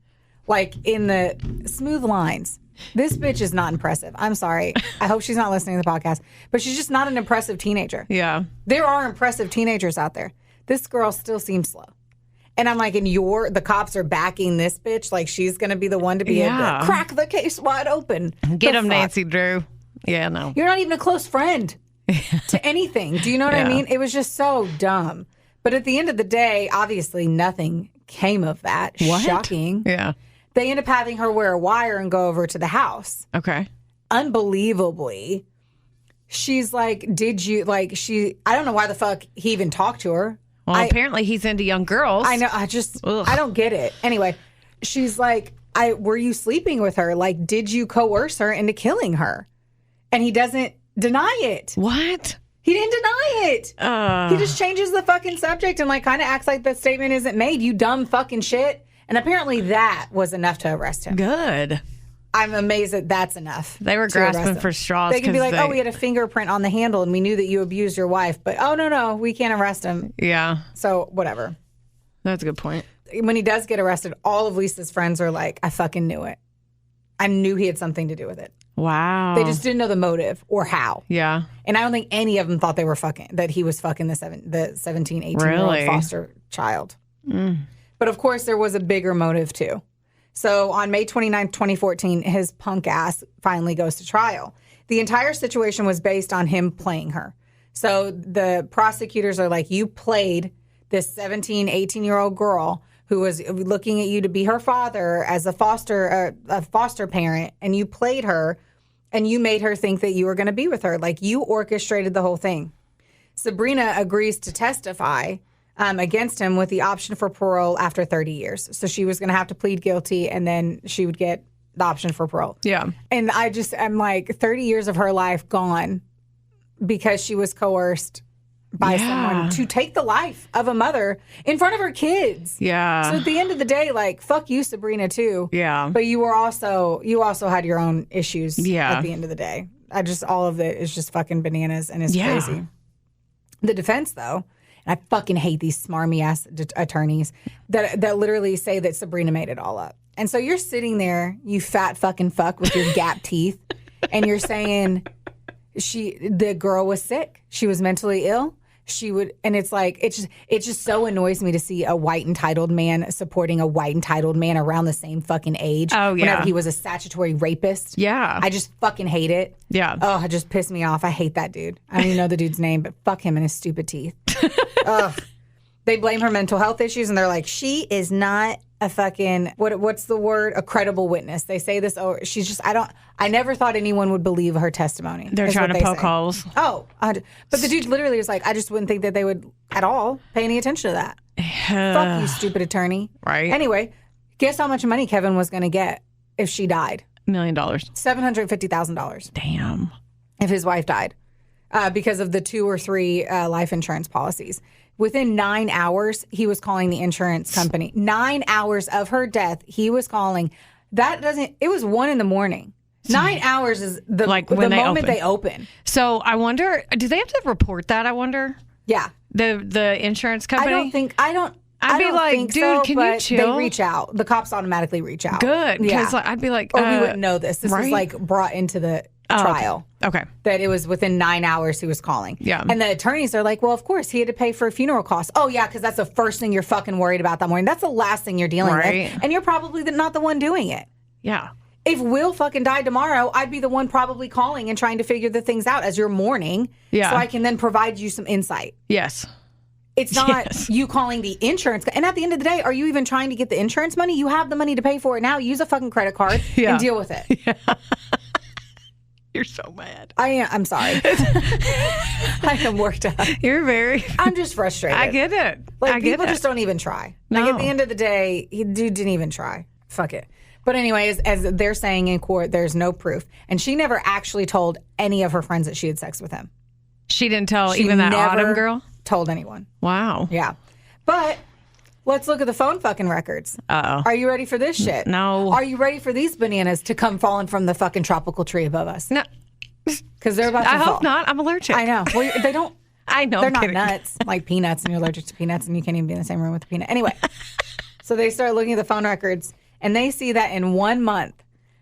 Like in the smooth lines. This bitch is not impressive. I'm sorry. I hope she's not listening to the podcast, but she's just not an impressive teenager. Yeah. There are impressive teenagers out there. This girl still seems slow. And I'm like, the cops are backing this bitch like she's going to be the one to be able to crack the case wide open. Get him, Nancy Drew. Yeah, no. You're not even a close friend to anything. Do you know what I mean? It was just so dumb. But at the end of the day, obviously nothing came of that. What? Shocking. Yeah. They end up having her wear a wire and go over to the house. Okay. Unbelievably, she's like, I don't know why the fuck he even talked to her. Well, apparently he's into young girls. I know. I don't get it. Anyway, she's like, were you sleeping with her? Like, did you coerce her into killing her? And he doesn't deny it. What? He didn't deny it. He just changes the fucking subject and like kind of acts like that statement isn't made. You dumb fucking shit. And apparently that was enough to arrest him. Good. I'm amazed that that's enough. They were grasping for straws. They can be like, we had a fingerprint on the handle and we knew that you abused your wife. But, no, we can't arrest him. Yeah. So, whatever. That's a good point. When he does get arrested, all of Lisa's friends are like, I fucking knew it. I knew he had something to do with it. Wow. They just didn't know the motive or how. Yeah. And I don't think any of them thought that he was fucking the 17, 18-year-old foster child. But, of course, there was a bigger motive, too. So on May 29th, 2014, his punk ass finally goes to trial. The entire situation was based on him playing her. So the prosecutors are like, you played this 17, 18-year-old girl who was looking at you to be her father as a foster parent, and you played her, and you made her think that you were going to be with her. Like, you orchestrated the whole thing. Sabrina agrees to testify against him with the option for parole after 30 years. So she was going to have to plead guilty, and then she would get the option for parole. Yeah. And I'm like, 30 years of her life gone because she was coerced by someone to take the life of a mother in front of her kids. Yeah. So at the end of the day, like, fuck you, Sabrina, too. Yeah. But you also had your own issues at the end of the day. All of it is just fucking bananas and is crazy. The defense, though, and I fucking hate these smarmy ass attorneys that literally say that Sabrina made it all up. And so you're sitting there, you fat fucking fuck with your gap teeth, and you're saying the girl was sick. She was mentally ill. And it's like, it just so annoys me to see a white entitled man supporting a white entitled man around the same fucking age. Oh, yeah. Whenever he was a statutory rapist. Yeah. I just fucking hate it. Yeah. Oh, it just pissed me off. I hate that dude. I don't even know the dude's name, but fuck him and his stupid teeth. Ugh. They blame her mental health issues, and they're like, she is not a fucking, what's the word? A credible witness. They say this, she's just, I never thought anyone would believe her testimony. They're trying to poke holes. Oh, but the dude literally was like, I just wouldn't think that they would at all pay any attention to that. Fuck you, stupid attorney. Right. Anyway, guess how much money Kevin was going to get if she died? $1 million. $750,000. Damn. If his wife died. Because of the 2 or 3 life insurance policies. Within 9 hours, he was calling the insurance company. 9 hours of her death, he was calling. It was 1 a.m. 9 hours is the moment they open. So I wonder, do they have to report that, I wonder? Yeah. The insurance company? I'd be like, dude, so, can you chill? They reach out. The cops automatically reach out. Good. Because Yeah. I'd be like, Or we wouldn't know this. This was like brought into the trial. Okay. That it was within 9 hours he was calling. Yeah. And the attorneys are like, well, of course, he had to pay for funeral costs. Oh, yeah, because that's the first thing you're fucking worried about that morning. That's the last thing you're dealing with. And you're probably not the one doing it. Yeah. If Will fucking died tomorrow, I'd be the one probably calling and trying to figure the things out as you're mourning. Yeah. So I can then provide you some insight. Yes. It's not you calling the insurance. And at the end of the day, are you even trying to get the insurance money? You have the money to pay for it now. Use a fucking credit card and deal with it. Yeah. You're so mad. I'm sorry. I am worked up. You're very. I'm just frustrated. I get it. Like, people just don't even try. Like, at the end of the day, dude didn't even try. Fuck it. But anyway, as they're saying in court, there's no proof. And she never actually told any of her friends that she had sex with him. She didn't tell even that Autumn girl? Told anyone. Wow. Yeah. But let's look at the phone fucking records. Uh-oh. Are you ready for this shit? No. Are you ready for these bananas to come falling from the fucking tropical tree above us? No. Because they're about to fall. I hope not. I'm allergic. I know. Well, they don't. I know. They're I'm not kidding. nuts like peanuts, and you're allergic to peanuts, and you can't even be in the same room with a peanut. Anyway, so they start looking at the phone records, and they see that in 1 month,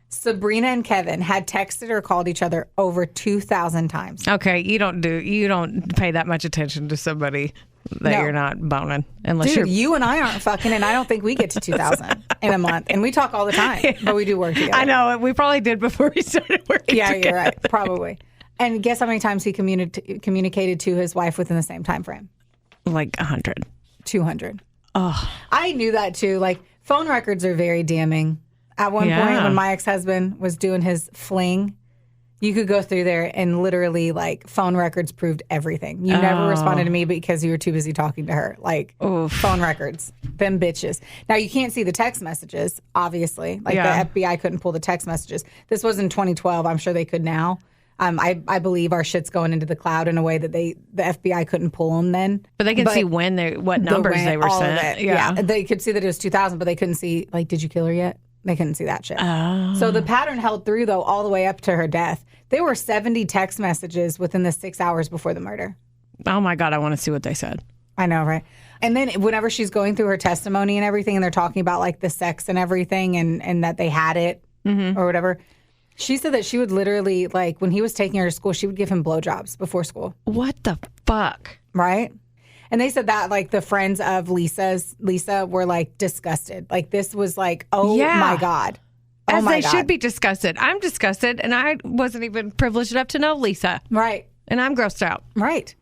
Sabrina and Kevin had texted or called each other over 2,000 times. Okay, you don't pay that much attention to somebody that you're not boning unless Dude, you're. you and I aren't fucking, and I don't think we get to 2,000 in a month. And we talk all the time, but we do work together. I know. We probably did before we started working Yeah, together. you're right. Probably. And guess how many times he communicated to his wife within the same time frame? Like 100. 200. Oh. I knew that too. Like, phone records are very damning. At one point, when my ex-husband was doing his fling, you could go through there and literally, like, phone records proved everything. You never responded to me because you were too busy talking to her. Like, phone records, them bitches. Now, you can't see the text messages, obviously. Like, the FBI couldn't pull the text messages. This was in 2012. I'm sure they could now. I believe our shit's going into the cloud in a way that the FBI couldn't pull them then. But they can see what numbers they were sent. Yeah, they could see that it was 2,000, but they couldn't see, like, did you kill her yet? They couldn't see that shit. Oh. So the pattern held through, though, all the way up to her death. There were 70 text messages within the 6 hours before the murder. Oh, my God. I want to see what they said. I know, right? And then whenever she's going through her testimony and everything, and they're talking about, like, the sex and everything and that they had it or whatever, she said that she would literally, like, when he was taking her to school, she would give him blowjobs before school. What the fuck? Right? And they said that, like, the friends of Lisa were, like, disgusted. Like, this was like, oh, my God. Oh, As my they God. should be disgusted. I'm disgusted, and I wasn't even privileged enough to know Lisa. Right. And I'm grossed out. Right.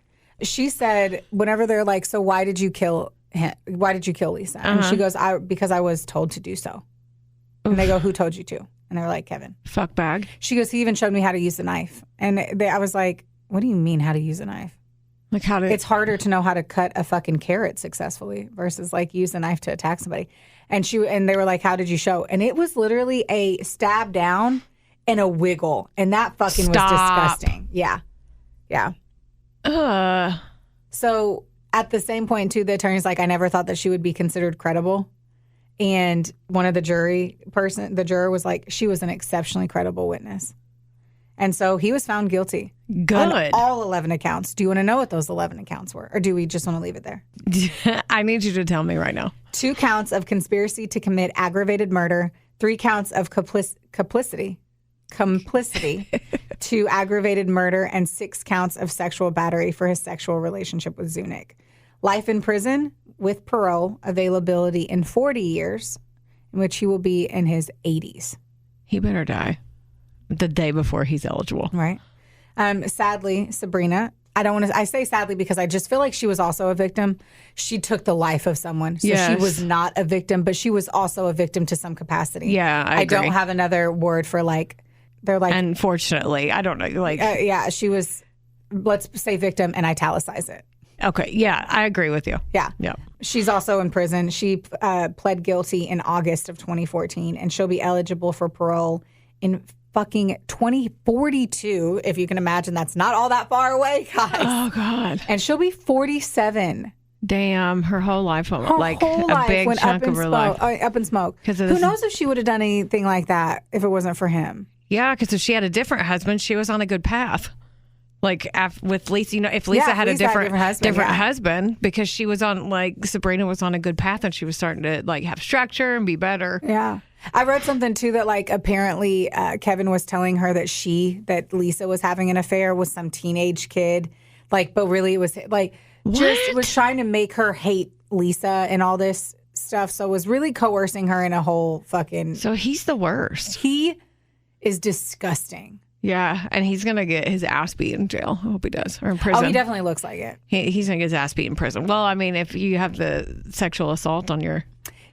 She said, whenever they're like, so why did you kill him? Why did you kill Lisa? And she goes, because I was told to do so. And they go, who told you to? And they're like, Kevin. Fuck bag. She goes, he even showed me how to use the knife. And I was like, what do you mean how to use a knife? Like how to... It's harder to know how to cut a fucking carrot successfully versus, like, use a knife to attack somebody. And they were like, how did you show? And it was literally a stab down and a wiggle. And that fucking was disgusting. Yeah. Yeah. So at the same point, too, the attorney's like, I never thought that she would be considered credible. And one of the juror was like, she was an exceptionally credible witness. And so he was found guilty. Good. On all 11 accounts. Do you want to know what those 11 accounts were? Or do we just want to leave it there? I need you to tell me right now. 2 counts of conspiracy to commit aggravated murder, 3 counts of complicity to aggravated murder, and 6 counts of sexual battery for his sexual relationship with Zunich. Life in prison with parole availability in 40 years, in which he will be in his 80s. He better die the day before he's eligible. Right. Sadly, Sabrina, I say sadly because I just feel like she was also a victim. She took the life of someone. So she was not a victim, but she was also a victim to some capacity. Yeah, I agree. don't have another word for, like, they're like... Unfortunately, I don't know. Like, yeah, she was, let's say victim and italicize it. Okay, yeah, I agree with you. Yeah. Yeah. She's also in prison. She pled guilty in August of 2014, and she'll be eligible for parole in fucking 2042, if you can imagine. That's not all that far away, guys. Oh, God. And she'll be 47. Damn, her whole life, like whole a life big went chunk of her life. Up in smoke. Who knows if she would have done anything like that if it wasn't for him? Yeah, because if she had a different husband, she was on a good path. Like with Lisa, you know, if Lisa had a different husband, because she was on, like, Sabrina was on a good path and she was starting to, like, have structure and be better. Yeah. I read something too that, like, apparently Kevin was telling her that Lisa was having an affair with some teenage kid, like, but really it was like just was trying to make her hate Lisa and all this stuff. So was really coercing her in a whole fucking. So he's the worst. He is disgusting. Yeah, and he's going to get his ass beat in jail. I hope he does. Or in prison. Oh, he definitely looks like it. He's going to get his ass beat in prison. Well, I mean, if you have the sexual assault on your...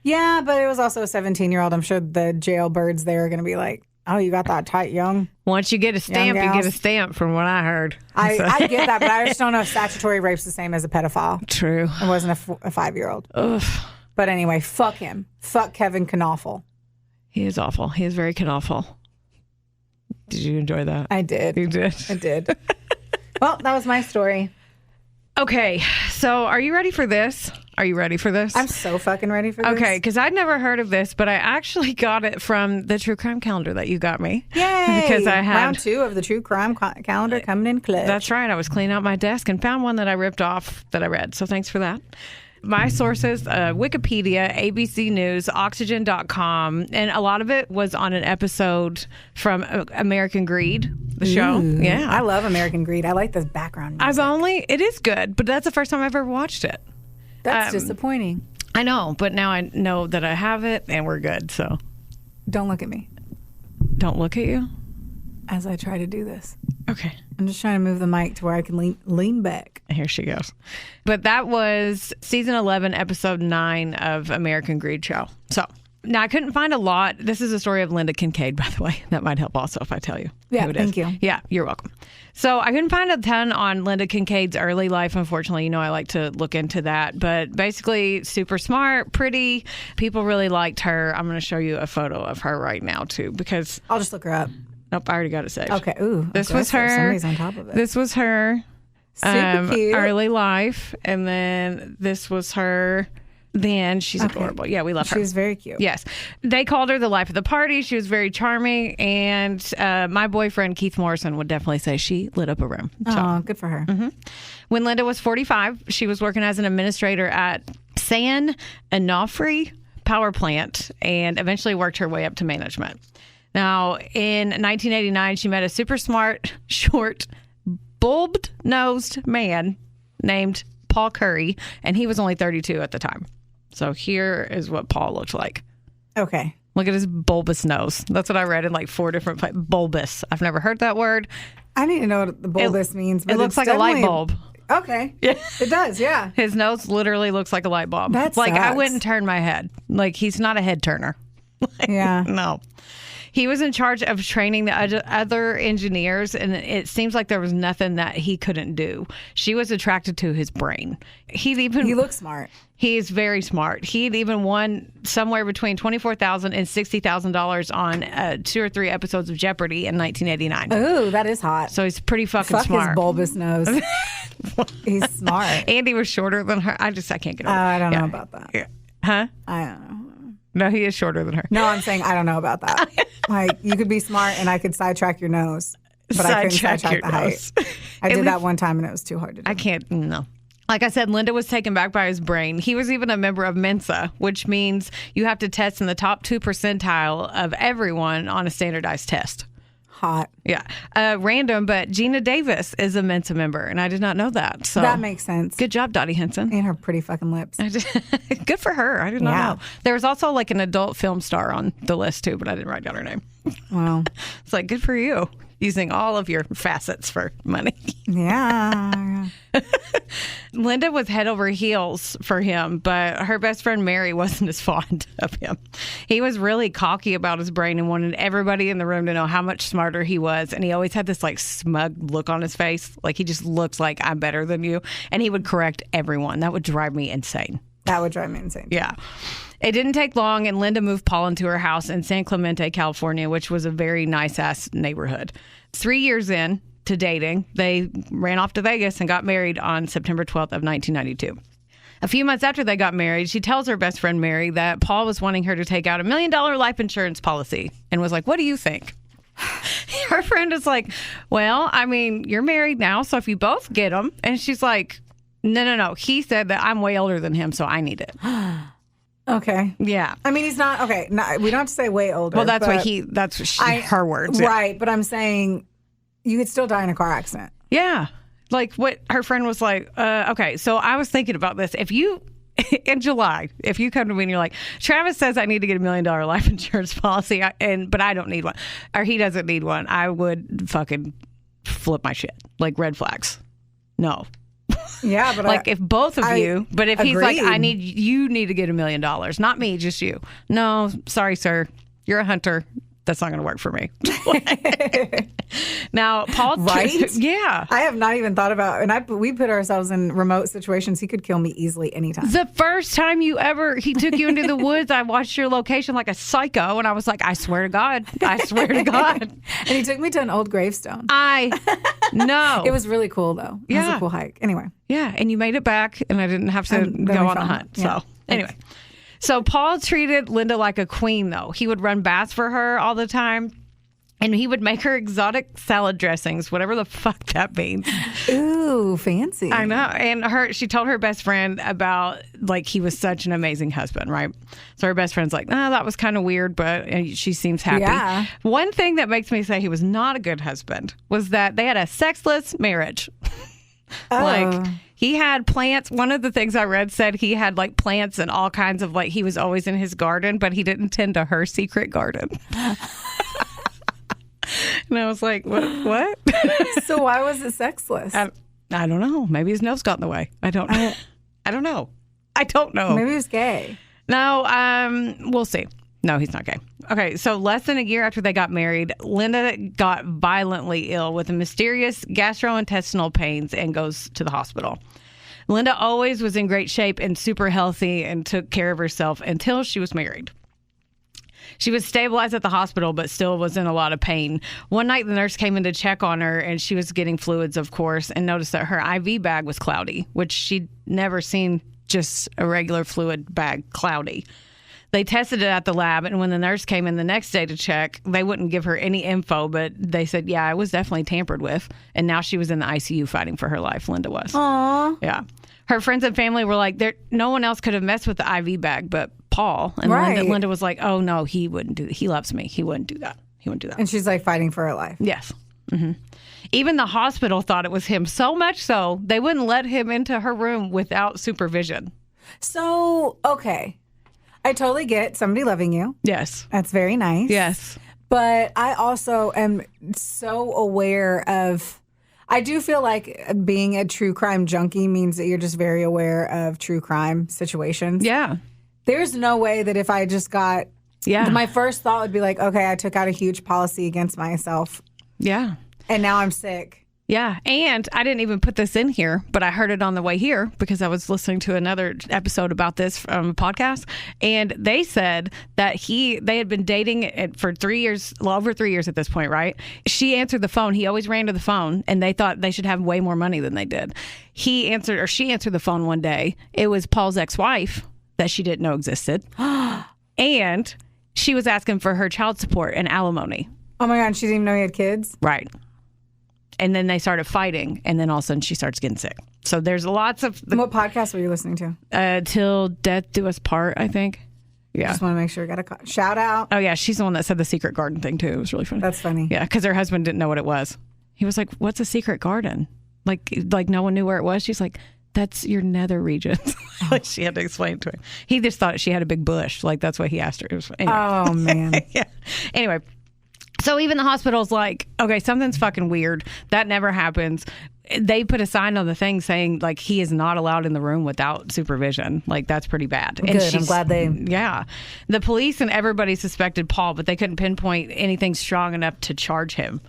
Yeah, but it was also a 17-year-old. I'm sure the jailbirds there are going to be like, oh, you got that tight young. Once you get a stamp, you get a stamp from what I heard. I get that, but I just don't know if statutory rape's the same as a pedophile. True. It wasn't a 5-year-old. Ugh. But anyway, fuck him. Fuck Kevin Knoefel. He is awful. He is very Knoefel. Did you enjoy that? I did. You did? I did. Well, that was my story. Okay, so are you ready for this? Are you ready for this? I'm so fucking ready for this. Okay, because I'd never heard of this, but I actually got it from the true crime calendar that you got me. Yay! Because I had round 2 of the true crime calendar coming in clutch. That's right. I was cleaning out my desk and found one that I ripped off that I read. So thanks for that. My sources, Wikipedia, ABC News, Oxygen.com, and a lot of it was on an episode from American Greed, the show. Ooh, Yeah. I love American Greed. I like the background music. It is good, but that's the first time I've ever watched it. That's disappointing. I know, but now I know that I have it and we're good, so. Don't look at me Don't look at you? as I try to do this. Okay. I'm just trying to move the mic to where I can lean back. Here she goes. But that was season 11, episode 9 of American Greed show. So now I couldn't find a lot. This is a story of Linda Kinkade, by the way. That might help also if I tell you. Yeah, who it thank is. you. Yeah, you're welcome. So I couldn't find a ton on Linda Kinkade's early life. Unfortunately, you know, I like to look into that. But basically, super smart, pretty. People really liked her. I'm going to show you a photo of her right now, too, because... I'll just look her up. Nope, I already got it saved. Okay. Ooh. This was her. Somebody's on top of it. This was her. Super cute. Early life. And then this was her. Then she's adorable. Yeah, we love her. She was very cute. Yes. They called her the life of the party. She was very charming. And my boyfriend, Keith Morrison, would definitely say she lit up a room. Oh, good for her. Mm-hmm. When Linda was 45, she was working as an administrator at San Onofre Power Plant and eventually worked her way up to management. Now, in 1989, she met a super smart, short, bulbed-nosed man named Paul Curry, and he was only 32 at the time. So here is what Paul looked like. Okay. Look at his bulbous nose. That's what I read in like 4 different places. Bulbous. I've never heard that word. I need to know what the bulbous means. But it looks like a light bulb. Okay. Yeah. It does, yeah. His nose literally looks like a light bulb. That like, I sucks. wouldn't turn my head. Like, he's not a head turner. Yeah. No. He was in charge of training the other engineers, and it seems like there was nothing that he couldn't do. She was attracted to his brain. He looks smart. He is very smart. He'd even won somewhere between $24,000 and $60,000 on 2 or 3 episodes of Jeopardy in 1989. Ooh, that is hot. So he's pretty fucking Fuck smart. his bulbous nose. He's smart. And he was shorter than her. I can't get over it. I don't know about that. Yeah. Huh? I don't know. No, he is shorter than her. No, I'm saying I don't know about that. Like, you could be smart and I could sidetrack your nose, but I couldn't sidetrack the height. I did that one time and it was too hard to do. I can't, no. Like I said, Linda was taken back by his brain. He was even a member of Mensa, which means you have to test in the top 2 percentile of everyone on a standardized test. Hot. Yeah. Random, but Gina Davis is a Mensa member, and I did not know that. So that makes sense. Good job, Dottie Henson. And her pretty fucking lips. Good for her. I did not know. There was also like an adult film star on the list, too, but I didn't write down her name. Wow. It's like, good for you. Using all of your facets for money. Yeah. Linda was head over heels for him, but her best friend Mary wasn't as fond of him. He was really cocky about his brain and wanted everybody in the room to know how much smarter he was. And he always had this like smug look on his face. Like he just looks like, I'm better than you. And he would correct everyone. That would drive me insane. That would drive me insane. Yeah. It didn't take long, and Linda moved Paul into her house in San Clemente, California, which was a very nice-ass neighborhood. 3 years in to dating, they ran off to Vegas and got married on September 12th of 1992. A few months after they got married, she tells her best friend Mary that Paul was wanting her to take out $1 million life insurance policy and was like, what do you think? Her friend is like, well, I mean, you're married now, so if you both get them. And she's like, no. He said that I'm way older than him, so I need it. Okay. Yeah. I mean, he's not, okay, we don't have to say way older. Well, that's her words. Yeah. Right, but I'm saying you could still die in a car accident. Yeah. Like what her friend was like, okay, so I was thinking about this. If in July, if you come to me and you're like, Travis says I need to get $1 million life insurance policy, but I don't need one, or he doesn't need one, I would fucking flip my shit. Like, red flags. No. Yeah, but like if both of you, but if he's like, you need to get $1 million, not me, just you. No, sorry, sir. You're a hunter. That's not going to work for me. Now, Paul, right? Yeah, I have not even thought about, and we put ourselves in remote situations. He could kill me easily anytime. The first time he took you into the woods, I watched your location like a psycho, and I was like, I swear to God. And he took me to an old gravestone. I know. It was really cool, though. It was a cool hike. Anyway. Yeah, and you made it back, and I didn't have to go on the hunt. Yeah. So, anyway. So Paul treated Linda like a queen, though. He would run baths for her all the time, and he would make her exotic salad dressings, whatever the fuck that means. Ooh, fancy. I know. And she told her best friend about, like, he was such an amazing husband, right? So her best friend's like, that was kind of weird, but she seems happy. Yeah. One thing that makes me say he was not a good husband was that they had a sexless marriage. Like, he had plants. One of the things I read said he had like plants and all kinds of, like, he was always in his garden, but he didn't tend to her secret garden. And I was like, what? So why was it sexless? I don't know. Maybe his nose got in the way. I don't know. I don't know. Maybe he was gay. No, we'll see. No, he's not gay. Okay, so less than a year after they got married, Linda got violently ill with mysterious gastrointestinal pains and goes to the hospital. Linda always was in great shape and super healthy and took care of herself until she was married. She was stabilized at the hospital, but still was in a lot of pain. One night, the nurse came in to check on her, and she was getting fluids, of course, and noticed that her IV bag was cloudy, which she'd never seen just a regular fluid bag cloudy. They tested it at the lab, and when the nurse came in the next day to check, they wouldn't give her any info, but they said, yeah, it was definitely tampered with. And now she was in the ICU fighting for her life, Linda was. Aww. Yeah. Her friends and family were like, no one else could have messed with the IV bag but Paul. And right. Linda was like, oh, no, he wouldn't do that. He loves me. He wouldn't do that. And she's like fighting for her life. Yes. Mm-hmm. Even the hospital thought it was him, so much so they wouldn't let him into her room without supervision. So, okay. I totally get somebody loving you. Yes. That's very nice. Yes. But I also am so aware of, I do feel like being a true crime junkie means that you're just very aware of true crime situations. Yeah. There's no way that if I just got, my first thought would be like, okay, I took out a huge policy against myself. Yeah. And now I'm sick. Yeah, and I didn't even put this in here, but I heard it on the way here because I was listening to another episode about this from a podcast, and they said that they had been dating for 3 years, well, over 3 years at this point, right? She answered the phone. He always ran to the phone, and they thought they should have way more money than they did. She answered the phone one day. It was Paul's ex-wife that she didn't know existed, and she was asking for her child support and alimony. Oh my God, she didn't even know he had kids? Right. And then they started fighting, and then all of a sudden she starts getting sick. So there's lots of... What podcast were you listening to? Till Death Do Us Part, I think. Yeah. Just want to make sure. Got a shout out. Oh, yeah. She's the one that said the secret garden thing, too. It was really funny. That's funny. Yeah, because her husband didn't know what it was. He was like, what's a secret garden? Like no one knew where it was. She's like, that's your nether region. Like, she had to explain to him. He just thought she had a big bush. Like, that's what he asked her. It was, anyway. Oh, man. Yeah. Anyway. So even the hospital's like, okay, something's fucking weird. That never happens. They put a sign on the thing saying, like, he is not allowed in the room without supervision. Like, that's pretty bad. Good. And I'm glad they... Yeah. The police and everybody suspected Paul, but they couldn't pinpoint anything strong enough to charge him.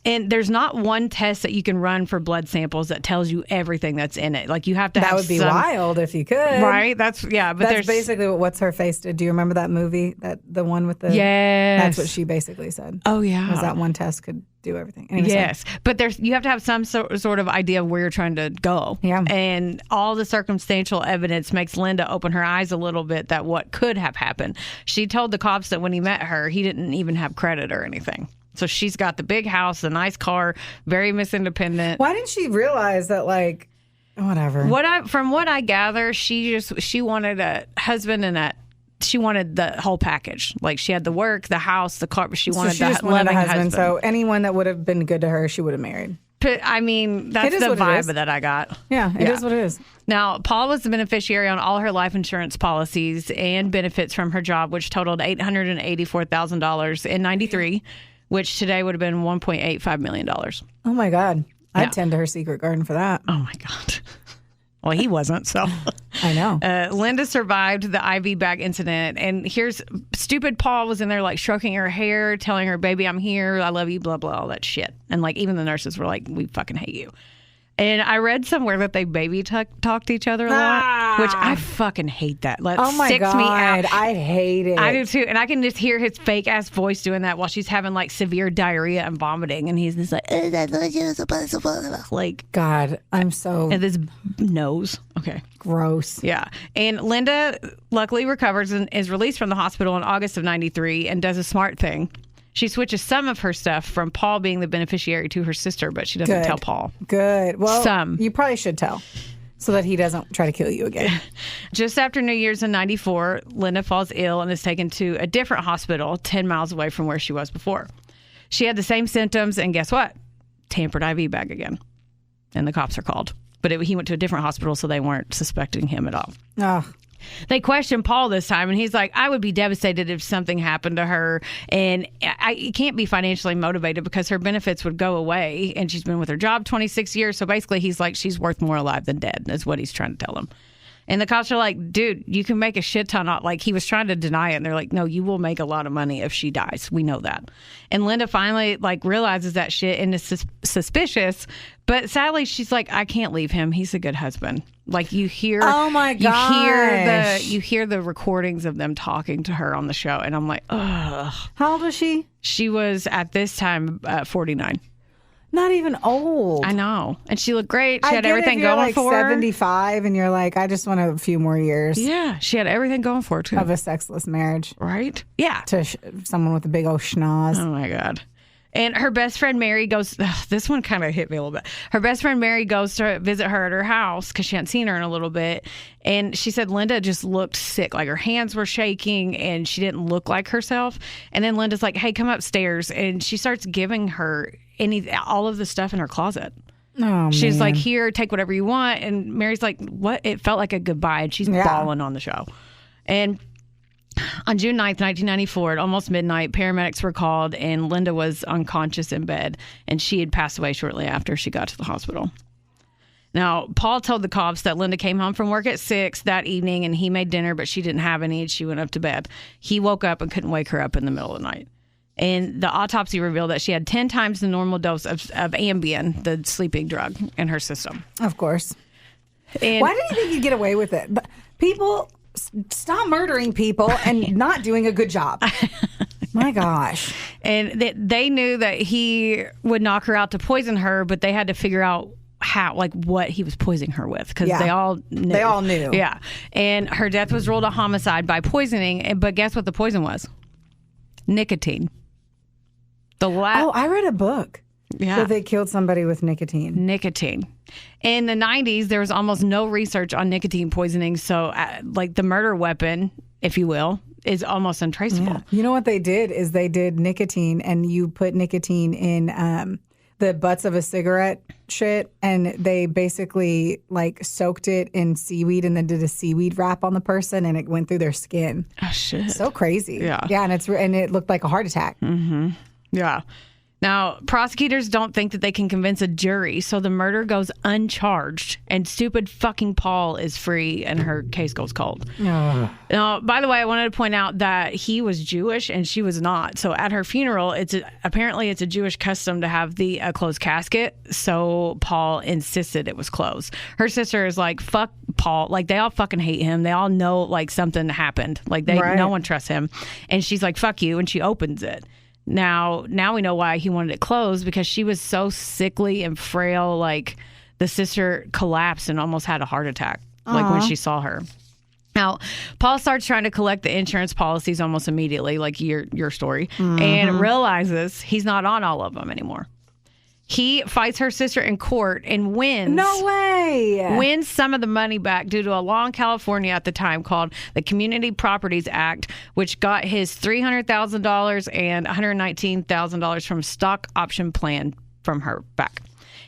And there's not one test that you can run for blood samples that tells you everything that's in it. Like, you have to have That would be wild if you could. Right? But that's basically what What's Her Face did. Do you remember that movie? The one with the... Yes. That's what she basically said. Oh, yeah. Was that one test could do everything. Anyway, yes. But you have to have some sort of idea of where you're trying to go. Yeah. And all the circumstantial evidence makes Linda open her eyes a little bit that what could have happened. She told the cops that when he met her, he didn't even have credit or anything. So she's got the big house, the nice car, very Miss Independent. Why didn't she realize that, like, whatever? From what I gather, she wanted a husband and she wanted the whole package. Like, she had the work, the house, the car, but she wanted the loving husband. So anyone that would have been good to her, she would have married. I mean, that's It is the what it vibe is. that I got. Yeah, it is what it is. Now, Paul was the beneficiary on all her life insurance policies and benefits from her job, which totaled $884,000 in 93, which today would have been $1.85 million. Oh, my God. I'd tend to her secret garden for that. Oh, my God. Well, he wasn't, so. I know. Linda survived the IV bag incident, and here's stupid Paul was in there, like, stroking her hair, telling her, baby, I'm here, I love you, blah, blah, all that shit. And, like, even the nurses were like, we fucking hate you. And I read somewhere that they baby talked to each other a lot, which I fucking hate that. That Oh my sicks God. me out. I hate it. I do too. And I can just hear his fake ass voice doing that while she's having like severe diarrhea and vomiting. And he's just like, God, I'm so and this nose. Okay. gross. Yeah. And Linda luckily recovers and is released from the hospital in August of 93 and does a smart thing. She switches some of her stuff from Paul being the beneficiary to her sister, but she doesn't tell Paul. Good. Well, Some. you probably should tell so that he doesn't try to kill you again. Just after New Year's in 94, Linda falls ill and is taken to a different hospital 10 miles away from where she was before. She had the same symptoms, and guess what? Tampered IV bag again. And the cops are called. But he went to a different hospital, so they weren't suspecting him at all. Oh, They questioned Paul this time, and he's like, I would be devastated if something happened to her. And I can't be financially motivated because her benefits would go away. And she's been with her job 26 years. So basically, he's like, she's worth more alive than dead, is what he's trying to tell him. And the cops are like, dude, you can make a shit ton of, like, he was trying to deny it. And they're like, no, you will make a lot of money if she dies. We know that. And Linda finally, like, realizes that shit and is suspicious. But sadly, she's like, I can't leave him. He's a good husband. Like, you hear, oh my gosh. you hear the recordings of them talking to her on the show. And I'm like, ugh. How old was she? She was at this time 49. Not even old. I know. And she looked great. She I had get everything if you're going like for her. 75 and you're like, I just want a few more years Yeah, she had everything going for her, too. of a sexless marriage Right? Yeah. to someone with a big old schnoz. Oh, my God. And her best friend Mary goes, this one kind of hit me a little bit. Her best friend Mary goes to visit her at her house because she hadn't seen her in a little bit. And she said Linda just looked sick. Like her hands were shaking and she didn't look like herself. And then Linda's like, hey, come upstairs. And she starts giving her all of the stuff in her closet. Oh, She's man. like, here, take whatever you want. And Mary's like, what? It felt like a goodbye. And she's bawling on the show. And on June 9th, 1994, at almost midnight, paramedics were called and Linda was unconscious in bed, and she had passed away shortly after she got to the hospital. Now, Paul told the cops that Linda came home from work at 6 that evening and he made dinner, but she didn't have any and she went up to bed. He woke up and couldn't wake her up in the middle of the night. And the autopsy revealed that she had 10 times the normal dose of Ambien, the sleeping drug, in her system. Of course. And Why did you think you'd get away with it? But people, stop murdering people and not doing a good job. My gosh. And they knew that he would knock her out to poison her, but they had to figure out how, like, what he was poisoning her with, because they all knew. They all knew. Yeah. And her death was ruled a homicide by poisoning, but guess what the poison was? Nicotine. Oh, I read a book that they killed somebody with nicotine. Nicotine. In the 90s, there was almost no research on nicotine poisoning, so like the murder weapon, if you will, is almost untraceable. Yeah. You know what they did is they did nicotine, and you put nicotine in the butts of a cigarette shit, and they basically like soaked it in seaweed and then did a seaweed wrap on the person, and it went through their skin. Oh, shit. So crazy. Yeah. Yeah, and it looked like a heart attack. Mm-hmm. Yeah. Now, prosecutors don't think that they can convince a jury, so the murder goes uncharged, and stupid fucking Paul is free, and her case goes cold. Now, by the way, I wanted to point out that he was Jewish and she was not. So at her funeral, apparently it's a Jewish custom to have the closed casket, so Paul insisted it was closed. Her sister is like, fuck Paul. Like, they all fucking hate him. They all know, like, something happened. Like, no one trusts him. And she's like, fuck you, and she opens it. Now we know why he wanted it closed, because she was so sickly and frail. Like, the sister collapsed and almost had a heart attack, like when she saw her. Now, Paul starts trying to collect the insurance policies almost immediately, like your story, and realizes he's not on all of them anymore. He fights her sister in court and wins. No way. Wins some of the money back due to a law in California at the time called the Community Properties Act, which got his $300,000 and $119,000 from stock option plan from her back.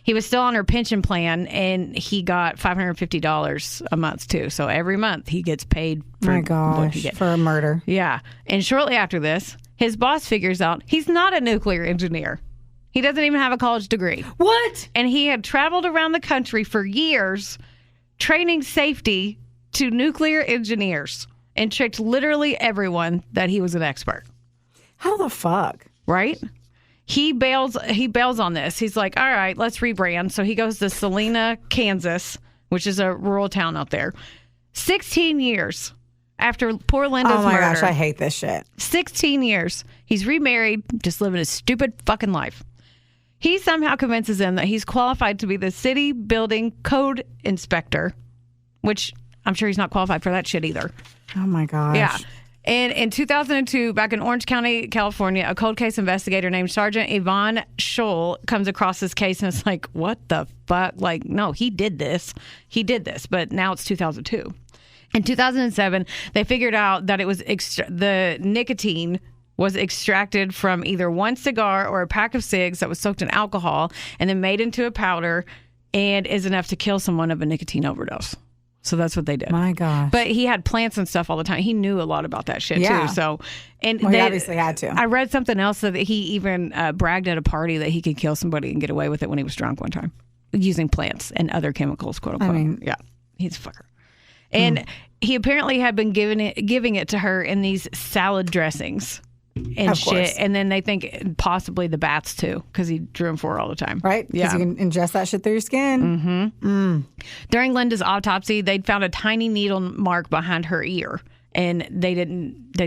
He was still on her pension plan, and he got $550 a month too. So every month he gets paid for what he gets. For a murder. Yeah. And shortly after this, his boss figures out he's not a nuclear engineer. He doesn't even have a college degree. What? And he had traveled around the country for years training safety to nuclear engineers and tricked literally everyone that he was an expert. How the fuck? Right? He bails on this. He's like, all right, let's rebrand. So he goes to Salina, Kansas, which is a rural town out there. 16 years after poor Linda's murder. Oh my gosh, I hate this shit. 16 years. He's remarried, just living his stupid fucking life. He somehow convinces them that he's qualified to be the city building code inspector, which I'm sure he's not qualified for that shit either. Oh my gosh. Yeah. And in 2002, back in Orange County, California, a cold case investigator named Sergeant Yvonne Scholl comes across this case and it's like, what the fuck? Like, no, he did this. He did this. But now it's 2002. In 2007, they figured out that it was the nicotine was extracted from either one cigar or a pack of cigs that was soaked in alcohol and then made into a powder and is enough to kill someone of a nicotine overdose. So that's what they did. My gosh. But he had plants and stuff all the time. He knew a lot about that shit too. So, and he obviously had to. I read something else that he even bragged at a party that he could kill somebody and get away with it when he was drunk one time using plants and other chemicals, quote unquote. I mean, yeah, he's a fucker. And he apparently had been giving it to her in these salad dressings and of shit. Course. And then they think possibly the bats too, because he drew them for her all the time. Right? Because you can ingest that shit through your skin. During Linda's autopsy, they'd found a tiny needle mark behind her ear, and they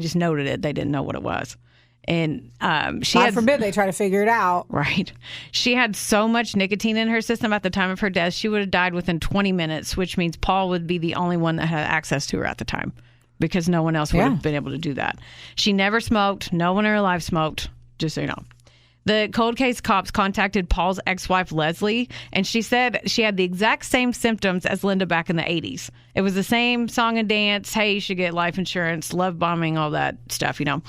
just noted it. They didn't know what it was. And God forbid they try to figure it out. Right. She had so much nicotine in her system at the time of her death, she would have died within 20 minutes, which means Paul would be the only one that had access to her at the time, because no one else would have been able to do that. She never smoked. No one in her life smoked, just so you know. The cold case cops contacted Paul's ex-wife, Leslie, and she said she had the exact same symptoms as Linda back in the 80s. It was the same song and dance, hey, you should get life insurance, love bombing, all that stuff, you know.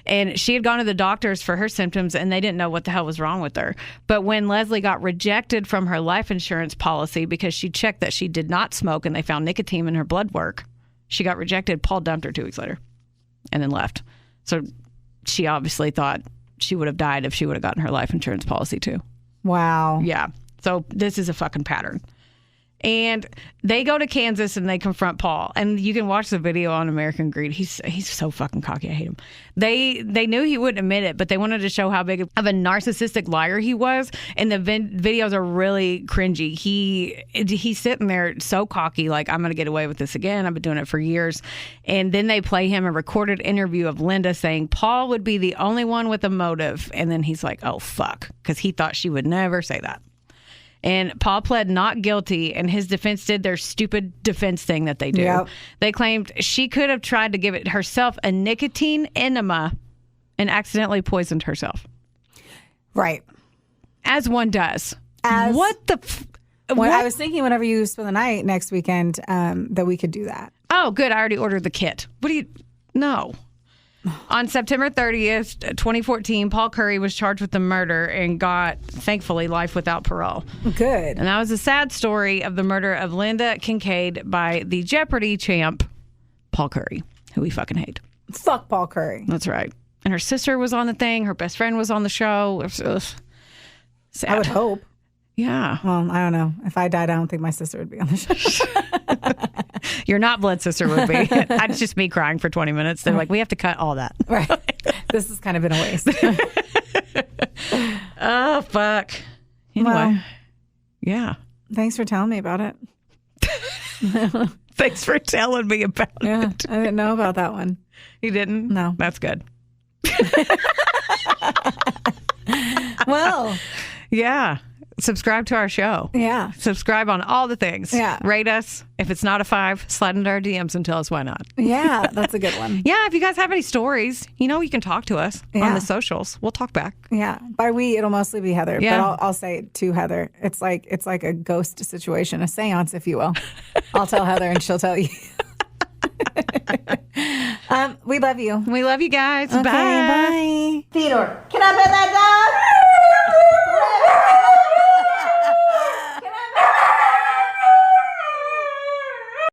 And she had gone to the doctors for her symptoms, and they didn't know what the hell was wrong with her. But when Leslie got rejected from her life insurance policy because she checked that she did not smoke and they found nicotine in her blood work, she got rejected. Paul dumped her 2 weeks later and then left. So she obviously thought she would have died if she would have gotten her life insurance policy too. Wow. Yeah. So this is a fucking pattern. And they go to Kansas and they confront Paul. And you can watch the video on American Greed. He's so fucking cocky. I hate him. They knew he wouldn't admit it, but they wanted to show how big of a narcissistic liar he was. And the videos are really cringy. He's sitting there so cocky, like, I'm going to get away with this again. I've been doing it for years. And then they play him a recorded interview of Linda saying Paul would be the only one with a motive. And then he's like, oh, fuck, because he thought she would never say that. And Paul pled not guilty, and his defense did their stupid defense thing that they do. Yep. They claimed she could have tried to give it herself a nicotine enema and accidentally poisoned herself. Right. As one does. What the... I was thinking whenever you spend the night next weekend that we could do that. Oh, good. I already ordered the kit. What do you... No. On September 30th, 2014, Paul Curry was charged with the murder and got, thankfully, life without parole. Good. And that was a sad story of the murder of Linda Kinkade by the Jeopardy champ, Paul Curry, who we fucking hate. Fuck Paul Curry. That's right. And her sister was on the thing. Her best friend was on the show. It was, sad. I would hope. Yeah. Well, I don't know. If I died, I don't think my sister would be on the show. Your not blood sister would be. It's just me crying for 20 minutes. They're like, we have to cut all that. Right. This has kind of been a waste. Oh, fuck. Anyway. Well, yeah. Thanks for telling me about it. Thanks for telling me about it. I didn't know about that one. You didn't? No. That's good. Well. Yeah. Subscribe to our show. Yeah. Subscribe on all the things. Yeah. Rate us. If it's not a 5, slide into our DMs and tell us why not. Yeah, that's a good one. Yeah, if you guys have any stories, you can talk to us on the socials. We'll talk back. Yeah. By we, it'll mostly be Heather. Yeah. But I'll say it to Heather. It's like a ghost situation, a seance, if you will. I'll tell Heather and she'll tell you. We love you. We love you guys. Okay, bye. Bye. Theodore, can I bet that